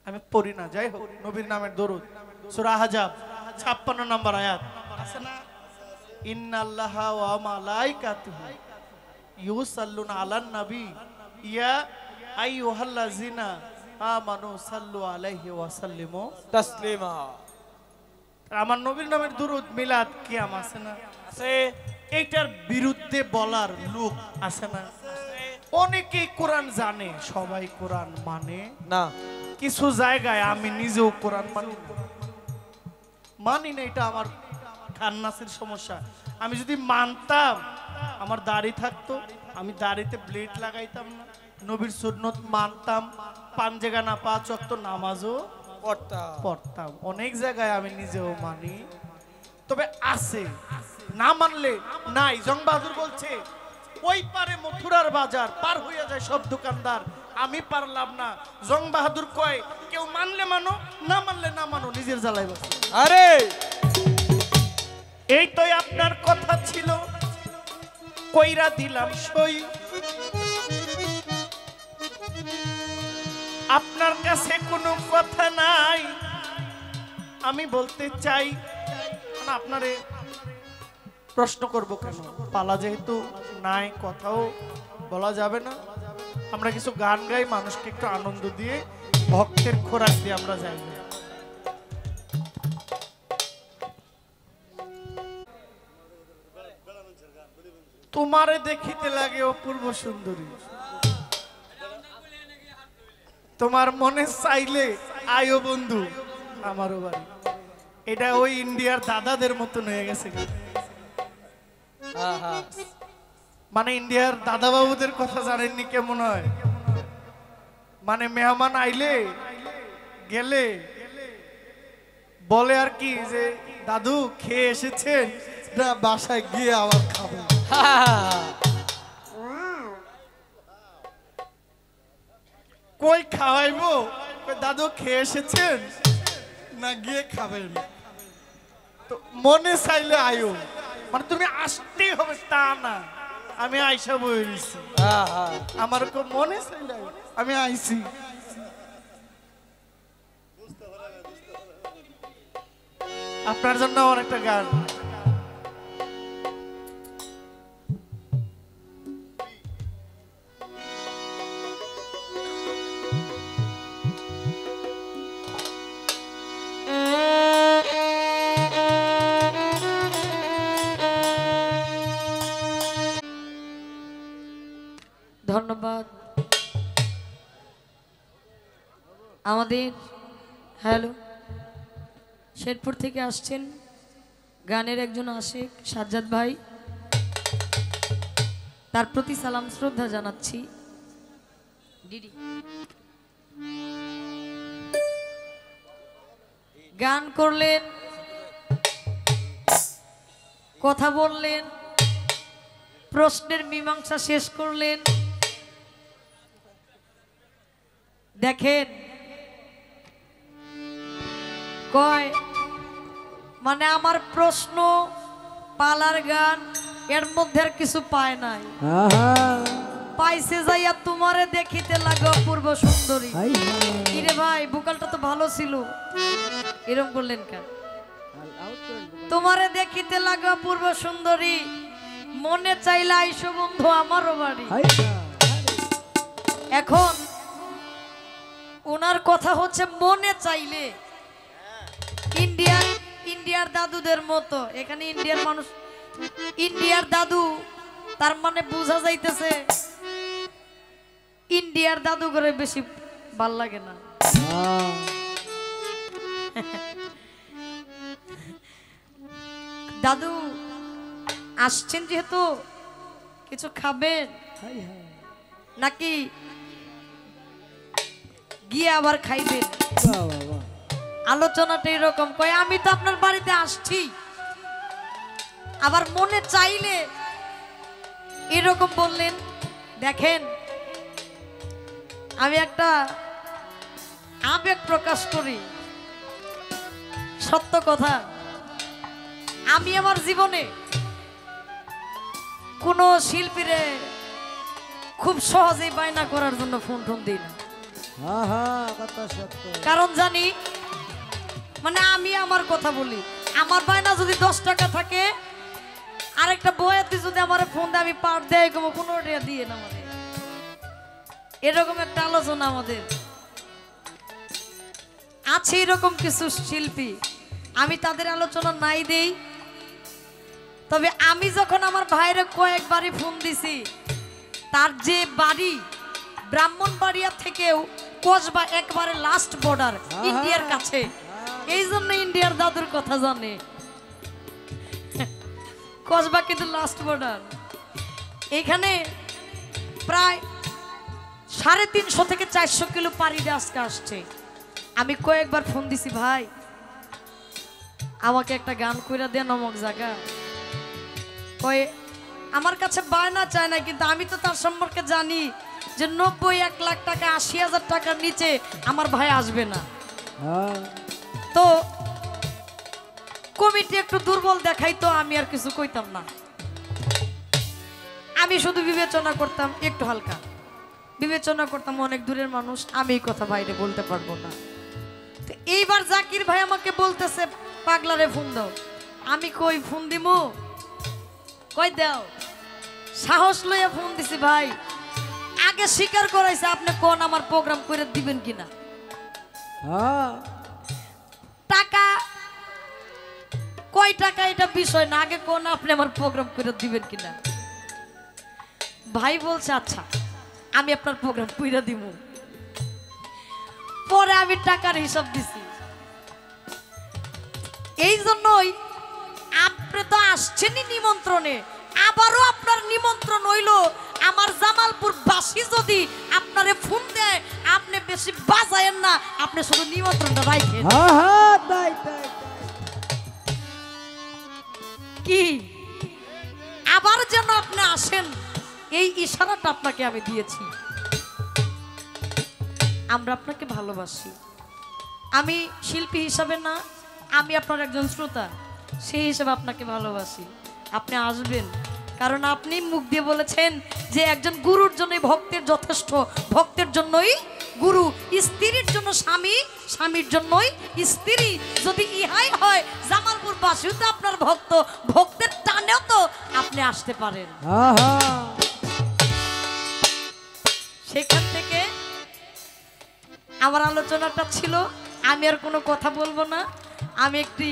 S2: আমি পড়ি না, যাই হোক, নবীর নামের দরুদ, সূরা আহজাব 56 নম্বর আয়াত আছে না, ইন্নাল্লাহা ওয়া মালাইকাতুহু ইউসাল্লুনা আলান নবী ইয়া আইয়ুহাল্লাযিনা আমানু সাল্লু আলাইহি ওয়া সাল্লিমু
S3: তাসলিমা।
S2: আমার নবীর নামের দরুদ মিলাদ কিয়াম আছে না?
S3: আছে।
S2: এইটার বিরুদ্ধে বলার লোক আছে না? অনেকেই কোরআন জানে, সবাই কোরআন মানে
S3: না।
S2: কিছু জায়গায় আমি নিজেও কোরআন মানি না। এটা আমার খান্নাসের সমস্যা। আমি যদি মানতাম, আমার দাড়ি থাকতো, আমি দাড়িতে ব্লেড লাগাইতাম না। নবীর সুন্নত মানতাম, পাঞ্জেগা না 5 ওয়াক্ত নামাজও পড়তাম। অনেক জায়গায় আমি নিজেও মানি, তবে আছে না মানলে নাই। জং বাহাদুর বলছে ওই পারে মথুরার বাজার, পার হইয়া যায় সব দোকানদার, আমি পারলাম না। জং বাহাদুর কয় কেউ মানলে মানো, না মানলে না মানো, নিজের জ্বালায় বসে।
S3: আরে
S2: এই তো আপনার কথা ছিল, কইরা দিলাম সই। আপনার কাছে কোনো কথা নাই, আমি বলতে চাই না। আপনারে প্রশ্ন করব কেন, পালা যেহেতু নাই, কথাও বলা যাবে না। আমরা কিছু গান গাই, মানুষকে একটু আনন্দ দিয়ে, ভক্তের খোরাক দিয়ে আমরা যাই। তোমারে দেখিতে লাগে অপূর্ব সুন্দরী, তোমার মনে চাইলে আয়ো বন্ধু আমারও বাড়ি। এটা ওই ইন্ডিয়ার দাদাদের মতন হয়ে গেছে। মানে ইন্ডিয়ার দাদা বাবুদের কথা জানেননি কেমন হয়? মানে মেহমান আইলে গেলে বলে আর কি যে দাদু খেয়ে এসেছেন না বাসায় গিয়ে আবার খাবেন। কই খাওয়াইবো? কই দাদু খেয়ে এসেছেন না গিয়ে খাবেন? তো মনে চাইলে আয়ো, মানে তুমি আসতেই হবে তা না। আমি আইসা বইছি, আমার খুব মনে চাইলে আয়ো, আমি আইছি। আপনার জন্য আমার একটা গান।
S1: ধন্যবাদ আমাদের হ্যালো শেরপুর থেকে আসছেন গানের একজন আশিক সাজ্জাদ ভাই, তার প্রতি সালাম শ্রদ্ধা জানাচ্ছি। ডিডি গান করলেন, কথা বললেন, প্রশ্নের মীমাংসা শেষ করলেন। দেখেন কয় মানে আমার প্রশ্ন পালার গান এর মধ্যে আর কিছু পায় নাই, পাইছে যাইয়া তোমারে দেখিতে লাগো পূর্ব সুন্দরী। কিরে ভাই ভোকালটা তো ভালো ছিল, এরকম করলেন কেন? তোমারে দেখিতে লাগো পূর্ব সুন্দরী, মনে চাইলে আইসো বন্ধু আমারও বাড়ি। এখন ওনার কথা হচ্ছে মনে চাইলে ইন্ডিয়ার দাদুদের মতো। এখানে ইন্ডিয়ার মানুষ, ইন্ডিয়ার দাদু, তার মানে বোঝা যাইতেছে ইন্ডিয়ার দাদু করে বেশি ভাল লাগে না। দাদু আসছেন যেহেতু কিছু খাবেন নাকি গিয়ে আবার খাইবেন? আলোচনাটা এরকম কয় আমি তো আপনার বাড়িতে আসছি, আবার মনে চাইলে এরকম বললেন। দেখেন আমি একটা আবেগ প্রকাশ করি, সত্য কথা। আমি আমার জীবনে কোনো শিল্পীরে খুব সহজেই বায়না করার জন্য ফোন দিই না, কারণ জানি মানে আমি আমার কথা বলি। আমার বায়না যদি 10 টাকা থাকে, আরেকটা বয়াতি যদি আমার ফোন দেয় আমি পার দেয় 15 টাকা দিয়ে না, মানে এরকম একটা আলোচনা আমাদের আছে। এরকম কিছু শিল্পী আমি তাদের আলোচনা নাই দেই, তবে আমি যখন আমার ভাইরে কয়েকবারই ফোন দিছি, তার যে বাড়ি ব্রাহ্মণবাড়িয়া থেকেও কসবা একবারে লাস্ট বর্ডার ইন্ডিয়ার কাছে, এই জন্য ইন্ডিয়ার দাদুর কথা জানে। কসবা কিন্তু লাস্ট বর্ডার। এখানে প্রায় 350 থেকে 400 কিলো পাড়ি দিয়ে আজকে আসছে। আমি কয়েকবার ফোন দিছি, ভাই আমাকে একটা গান কইরা দেন অমুক জায়গা। কয়ে আমার কাছে বায়না চায় না, কিন্তু আমি তো তার সম্পর্কে জানি যে 90-1 লাখ টাকা 80,000 টাকার নিচে আমার ভাই আসবে না। তো কমিটি একটু দুর্বল দেখাইতো, আমি আর কিছু কইতাম না। আমি শুধু বিবেচনা করতাম, একটু হালকা বিবেচনা করতাম, অনেক দূরের মানুষ, আমি এই কথা বাইরে বলতে পারবো না। তো এইবার জাকির ভাই আমাকে বলতেছে পাগলারে ফোন দাও। আমি কই ফোন দিমু? কই দাও, সাহস লইয়া ফোন দিছি। ভাই আগে স্বীকার করাইছে আপনি কোন আমার প্রোগ্রাম করে দিবেন কিনা। টাকা কয় টাকা এটা বিষয় না, আগে কোন আপনি আমার প্রোগ্রাম করে দিবেন কিনা। ভাই বলছে আচ্ছা আমি আপনার প্রোগ্রাম কইরা দিব। পরে আমি টাকার হিসাব দিছি। এই জন্যই আপনি তো আসছেনই নিমন্ত্রণে, আবারও আপনার নিমন্ত্রণ হইল। আমার জামালপুর বাসী যদি আপনারে ফোন দেয়, আপনি বেশি বাজায়েন না, আপনি শুধু নিমন্ত্রণটা রাখেন।
S3: তাই তাই
S1: কি আবার যেন আপনি আসেন, এই ইশারাটা আপনাকে আমি দিয়েছি। আমরা আপনাকে ভালোবাসি। আমি শিল্পী হিসাবে না, আমি আপনার একজন শ্রোতা, সেই হিসাবে আপনাকে ভালোবাসি। আপনি আসবেন, কারণ আপনি মুখ দিয়ে বলেছেন যে একজন গুরুর জন্যই ভক্তের যথেষ্ট, ভক্তের জন্যই গুরু, স্ত্রীর জন্য স্বামী, স্বামীর জন্যই স্ত্রী। যদি ইহাই হয়, জামালপুর বাসীও তো আপনার ভক্ত, ভক্তের টানেও তো আপনি আসতে পারেন। সেখান থেকে আমার আলোচনাটা ছিল, আমি আর কোনো কথা বলবো না, আমি একটি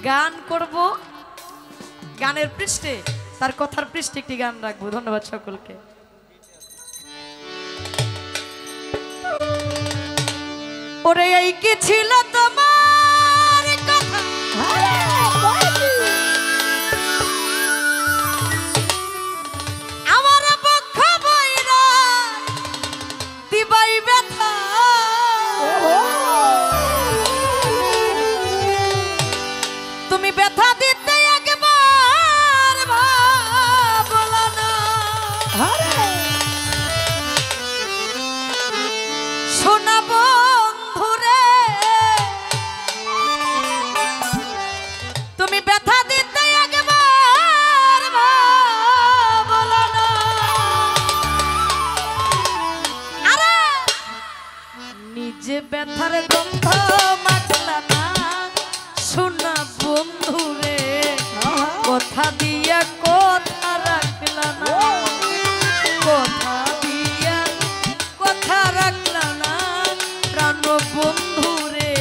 S1: গান করব, গানের পৃষ্ঠে, তার কথার পৃষ্ঠে একটি গান রাখবো। ধন্যবাদ সকলকে। ওরে এই কি ছিল তোমার কথা, আমার বক্ষ বইরা দিবাই ব্যথা, তুমি ব্যথা দিতে একবার ভাবলা না, শোনা বন্ধুরে, তুমি ব্যথা দিতে একবার ভাবলা না, আরে নিজে ব্যথার গন্ধ মাখলা না, শোনা বন্ধুরে, কথা দিয়া কথা রাখলা না, কথা দিয়া কথা রাখলা না, প্রাণ বন্ধুরে,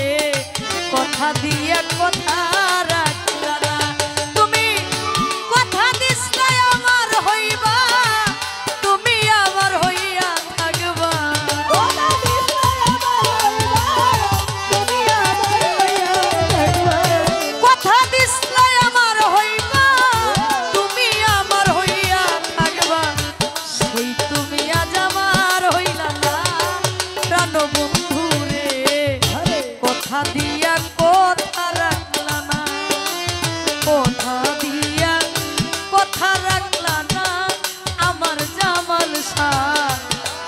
S1: কথা দিয়া কথা রাখলা না, তুমি কথা দিসলে আমার হইবা, তুমি আমার হইয়া থাকবা, কথা দিসলে আমার হইবা, তুমি আমার হইয়া থাকবা, সেই তুমি আজ আমার হইলা না, প্রাণ বন্ধুরে, কথা দিয়া কথা রাখলা না, কথা দিয়া কথা রাখলা না, আমার জামাল শাহ,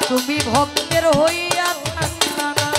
S1: তুমি ভক্তের হইয়া থাকলা না।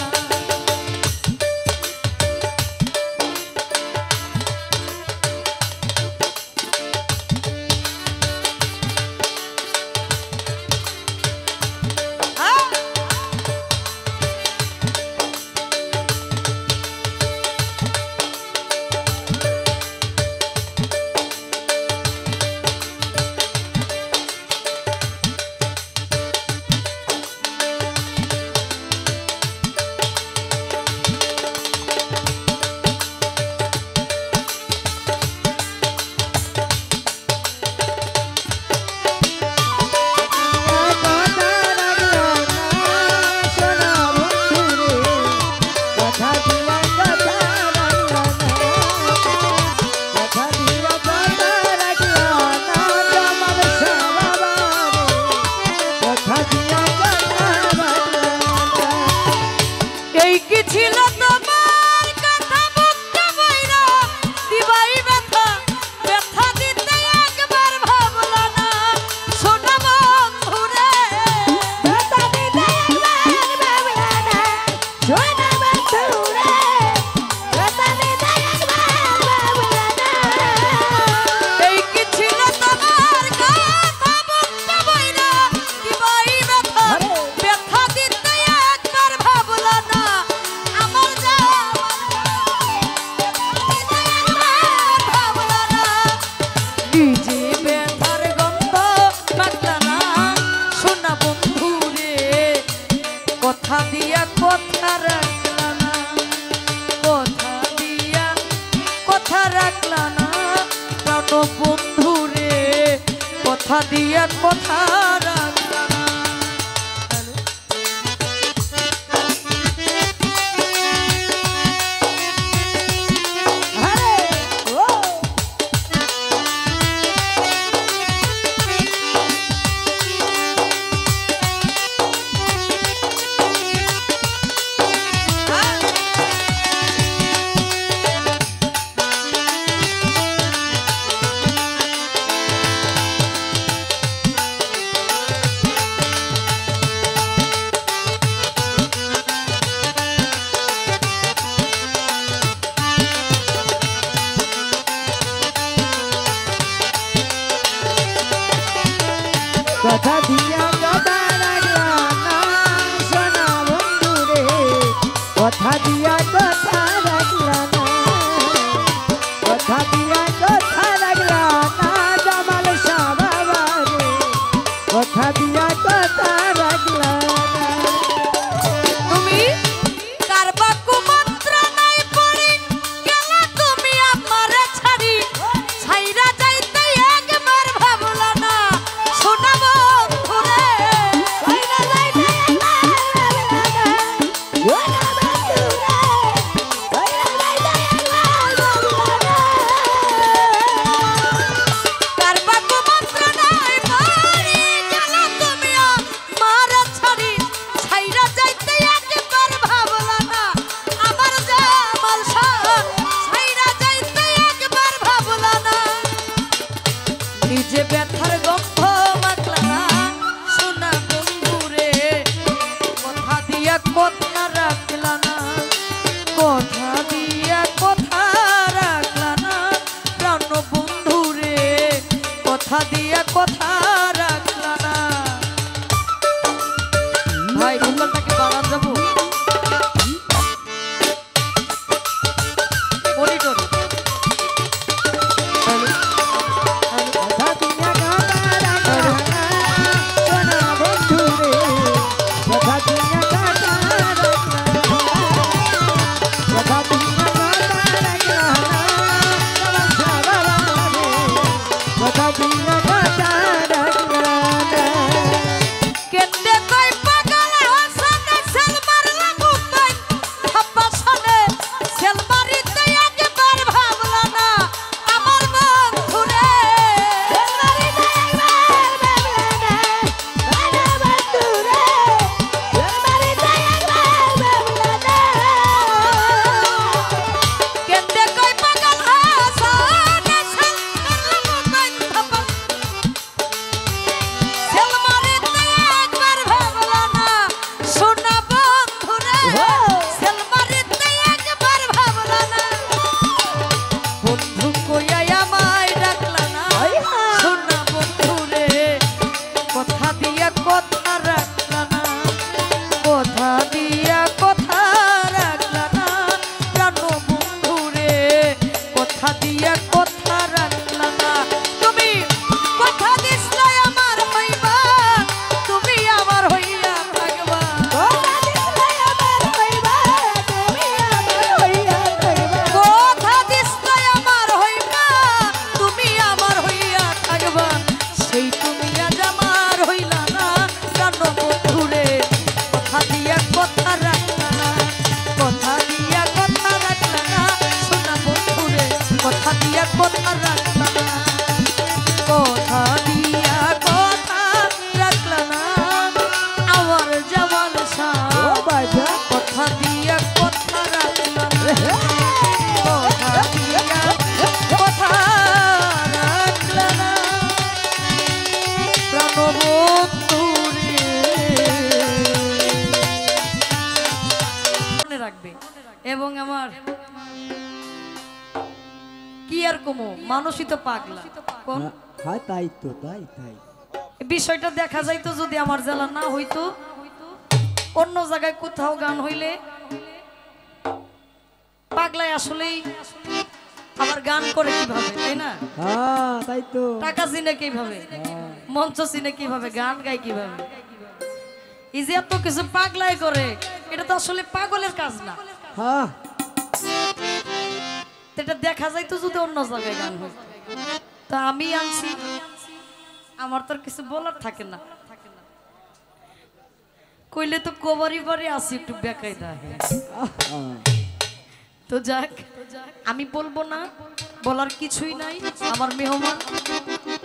S1: এই কি ছিল তোমার কথা, বুকটা বইরা দিবাই ব্যথা, ব্যথা দিতে একবার ভাবলা না, শোনা বন্ধুরে, ব্যথা দিতে একবার ভাবলা না, শোনা বন্ধুরে, ব্যথা দিতে একবার ভাবলা না। এই কি ছিল তোমার কথা, বুকটা বইরা দিবাই ব্যথা, ব্যথা দিতে একবার ভাবলা না, আমার ভাবলা না, নিজে ব্যথার গন্ধ মাখলা না, শোনা বন্ধুরে, কথা দিয়া কথা রাখলা না, কথা দিয়া কথা রাখলা না, প্রাণ বন্ধুরে, কথা দিয়া কথা রাখলা না।
S4: কথা দিয়া কথা রাখলা না সোনা বন্ধু রে কথা দিয়া কথা রাখলা না কথা দিয়া কথা রাখলা না জামাল শাহ বাবা রে কথা দিয়া কথা রাখলা না
S1: তুমি কারবা কুমন্ত্র নাই পড়ি গেলা তুমি আমারে ছাড়ি ছাইরা যাইতে একবার ভাবলা না সোনা বন্ধুরে
S4: কইরা যাইতে একবার ভাবলা না সোনা বন্ধু রে কইরা যাইতে একবার ভাবলা না
S1: কারবা কুমন্ত্র নাই পড়ি গেলা তুমি আমারে ছাড়ি ছাইরা যাইতে একবার ভাবলা না আমার জামাল শাহ ছাইরা যাইতে একবার ভাবলা না নিজে ব্যথার গন্ধ মাখলা না সোনা বন্ধুরে কথা দিয়া কথা রাখলা না কথা দিয়া কথা রাখলা না প্রাণ বন্ধুরে কথা দিয়া কথা রাখলা না ভাই ভূগোলটাকে বাড়ান যাবো মনিটরে
S4: কথা দিয়া কথা রাখলা না সোনা বন্ধু রে কথা দিয়া কথা রাখলা না কথা দিয়া কথা রাখলা না জামাল শাহ বাবা রে কথা দিয়া কথা রাখলা না
S1: কেন্দে কই পাগল হাসানে সেলমার লাগু পাই হাপাসানে সেলমারিতে একবার ভাবলা না আমার বন্ধুরে
S4: সেলমারিতে একবার ভাবলা না সোনা বন্ধু রে সেলমারিতে একবার ভাবলা না
S1: কেন্দে কই পাগল হাসানে সেলমার লাগু পাই সেলমারিতে একবার ভাবলা না সোনা বন্ধুরে সেলমারিতে একবার ভাবলা না বন্ধু কইয়া আমায় ডাকলা না সোনা বন্ধুরে কথা দিয়া কথা রাখলা না কথা দিয়া কথা রাখলা না প্রাণ বন্ধুরে কথা দিয়া কথা রাখলা না তুমি কথা দিছলাই আমার হইবা তুমি আমার হইয়া থাকবা
S4: কথা দিছলাই আমার হইবা তুমি আমার হইয়া থাকবা
S1: কথা দিছলাই আমার হইবা তুমি আমার হইয়া থাকবা সেই তুমি আজ আমার হইলা না প্রাণ বন্ধুরে কথা দিয়া কথা রাখলা না কথা দিয়া কথা রাখলা না সোনা বন্ধুরে কথা দিয়া কথা রাখলা না কথা দিয়া কথা রাখলা না আমার জামাল শাহ
S4: ও বাজা
S1: কথা দিয়া কথা রাখলা না কথা দিয়া কথা রাখলা না প্রাণ বন্ধুরে মনে রাখবে এবং আমার কি আর কমো মানুষই তো পাগলা কোন
S4: হ্যাঁ তাই তো তাই
S1: বিষয়টা দেখা যাইতো যদি আমার জেলা না হইতো অন্য জায়গায় কোথাও গান হইলে পাগলায় আসলেই আবার গান করে কিভাবে তাই না
S4: হ্যাঁ তাই তো
S1: টাকা চিনে কিভাবে মঞ্চ চিনে কিভাবে গান গায় কিভাবে এই যে এত কিছু পাগলাই করে এটা তো আসলে পাগলের কাজ না
S4: হ্যাঁ
S1: তো এটা দেখা যাইতো যদি অন্য জায়গায় গান হইতো তা আমি আনছি আমার তো আর কিছু বলার থাকে না কইলে তো কবারি বারে আসি একটু বেকায়দা তো যাক আমি বলবো না বলার কিছুই নাই আমার মেহমান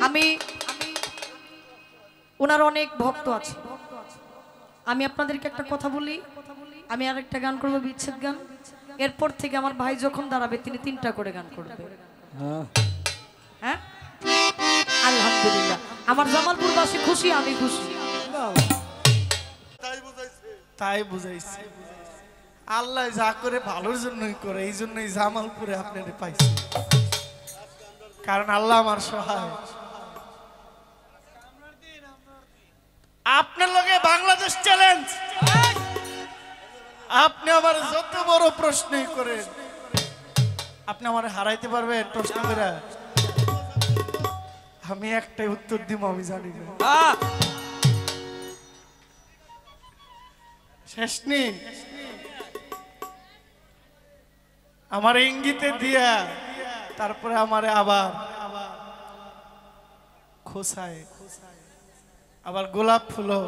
S1: আমি ওনার অনেক ভক্ত আছে আমি আপনাদেরকে একটা কথা বলি আমি আর একটা গান করবো বিচ্ছেদ গান এরপর থেকে আমার ভাই যখন দাঁড়াবে তিনি 3টা করে গান করবে হ্যাঁ আলহামদুলিল্লাহ আমার জামালপুরবাসী খুশি আমি খুশি
S2: তাই বুঝাইছি আল্লাহ যা করে ভালোর জন্যই করে এই জন্যই জামালপুরে আপনাদের পাইছি কারণ আল্লাহ আমার সহায় আপনার লগে বাংলাদেশ চ্যালেঞ্জ। আপনি আমার যত বড় প্রশ্নই করেন, আপনি আমার হারাইতে পারবেন প্রশ্ন করে? আমি একটাই উত্তর দিব, আমি জানি না। শেষ নেই আমার ইঙ্গিতে দিয়া, তারপরে আমারে আবার খোসায়, আবার গোলাপ ফুলো।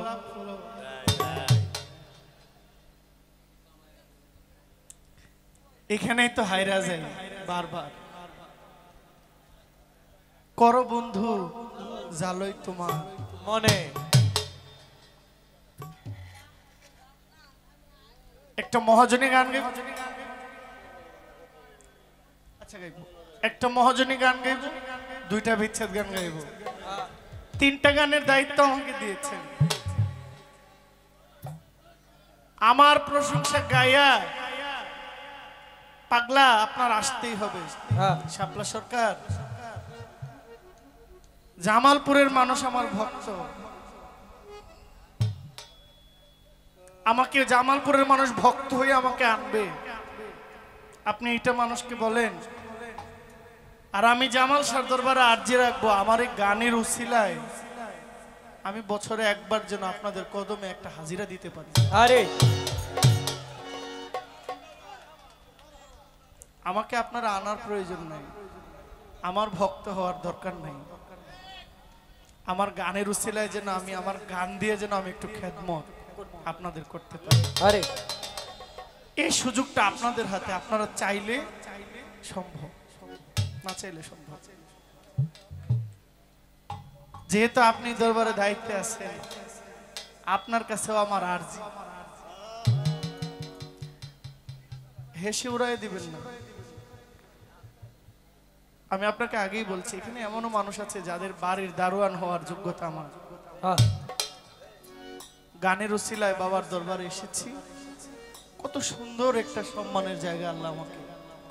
S2: এখানেই তো হাইরা যায় বারবার। করো বন্ধু জালই তোমার
S3: মনে।
S2: একটা মহাজনী গান গাইব। আচ্ছা গাইব। একটা মহাজনী গান গাইব, দুইটা বিচ্ছেদ গান গাইব। তিনটা গানের দায়িত্ব আমাকে দিয়েছেন। আমার প্রশংসা গায়া পাগলা আপনার আসতেই হবে। শাপলা সরকার, জামালপুরের মানুষ আমার ভক্ত। আমাকে জামালপুরের মানুষ ভক্ত হয়ে আমাকে আনবে, আপনি এটা মানুষকে বলেন। আর আমি জামাল শাহর দরবারে আরজি রাখবো, আমার এই গানের উসিলায় আমি বছরে একবার যেন আপনাদের কদমে একটা হাজিরা দিতে পারি।
S3: আরে
S2: আমাকে আপনারা আনার প্রয়োজন নাই, আমার ভক্ত হওয়ার দরকার নাই। আমার গানের উসিলায় যেন আমি আমার গান দিয়ে যেন আমি একটু খেদমত আপনাদের করতে পারি।
S3: আরে
S2: এই সুযোগটা আপনাদের হাতে, আপনারা চাইলে সম্ভব, না চাইলে সম্ভব। যেহেতু আপনি দরবারে দায়িত্বে আছেন, আপনার কাছেও আমার আরজি, হেসে উড়াই দিবেন না। আমি আপনাকে আগেই বলছি, এখানে এমনও মানুষ আছে যাদের বাড়ির দারোয়ান হওয়ার যোগ্যতা আমার। গানের উসিলায় বাবার দরবারে এসেছি, কত সুন্দর একটা সম্মানের জায়গা আল্লাহ আমাকে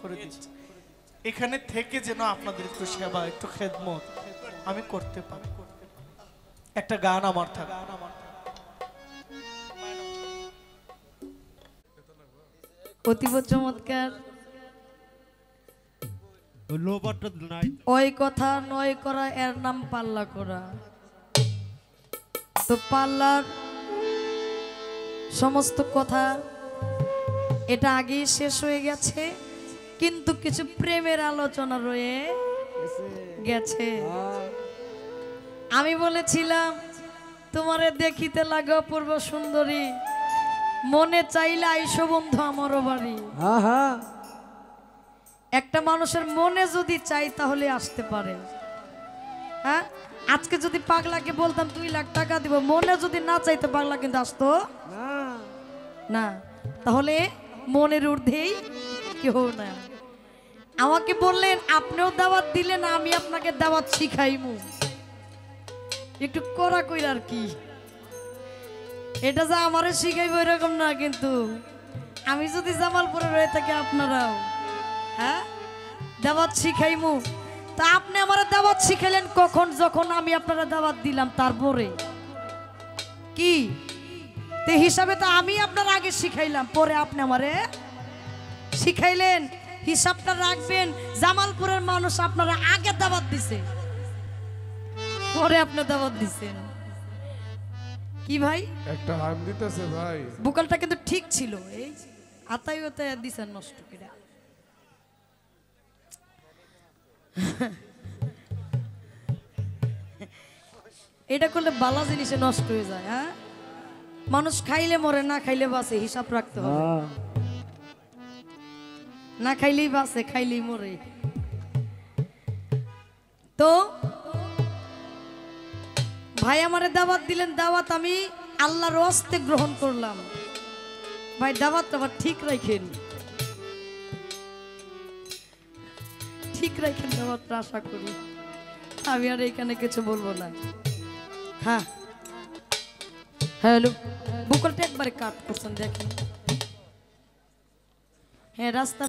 S2: করে দিচ্ছে। এখানে থেকে যেন আপনাদের একটু সেবা, একটু খেদমত আমি করতে পারি। একটা গান আমার থাকে।
S1: অতীব চমৎকার।
S3: লোবারটা নাই।
S1: ওই কথা নয় করা, এর নাম পাল্লা করা। তো পাল্লার সমস্ত কথা এটা আগেই শেষ হয়ে গেছে, কিন্তু কিছু প্রেমের আলোচনা রয়ে গেছে। আমি বলেছিলাম তোমারে দেখিতে লাগে অপূর্ব সুন্দরী, মনে চাইলে আইসো বন্ধু আমারও বাড়ি। একটা মানুষের মনে যদি চাই তাহলে আসতে পারে। হ্যাঁ, আজকে যদি পাগলাকে বলতাম 2 লাখ টাকা দিব, মনে যদি না চাইতো পাগলা কিন্তু আসতো না। তাহলে মনের ঊর্ধ্বেই কেউ না। আমাকে বললেন আপনিও দাওয়াত দিলেন, আমি আপনাকে দাওয়াত শিখাইমু, একটু কড়া কইরা আর কি। এটা যে আমারে শিখাইবো এরকম না, কিন্তু আমি যদি জামালপুরে রয়ে থাকি আপনারাও হ্যাঁ দাওয়াত শিখাইমু। তা আপনি আমার দাওয়াত শিখাইলেন কখন? যখন আমি আপনারা দাওয়াত দিলাম তারপরে কি তে হিসাবে তো আমি আপনার আগে শিখাইলাম, পরে আপনি আমারে শিখাইলেন। হিসাবটা রাখবেন, জামালপুরের মানুষ আপনারা আগে দাওয়াত দিছে, পরে আপনি দাওয়াত দিছেন। কি ভাই
S5: একটা হাম দিতেছে ভাই,
S1: বুকালটা কিন্তু ঠিক ছিল, এই আতাই ওতাই দিছেন নষ্ট করে। এটা করলে বালা জিনিসে নষ্ট হয়ে যায়। হ্যাঁ, মানুষ খাইলে মরে, না খাইলে বাঁচে, হিসাব রাখতে হবে। না খাইলেই বাঁচে, খাইলেই মরে। তো ভাই আমারে দাওয়াত দিলেন, দাওয়াত আমি আল্লাহর হস্তে গ্রহণ করলাম। ভাই দাওয়াত আবার ঠিক রাখেন, ঠিক রাখেন দাওয়াতটা, আশা করি। আমি আর এখানে কিছু বলবো না। হ্যাঁ হ্যালো, বুকলটা একবারে কাট করছেন দেখেন। হ্যাঁ রাস্তা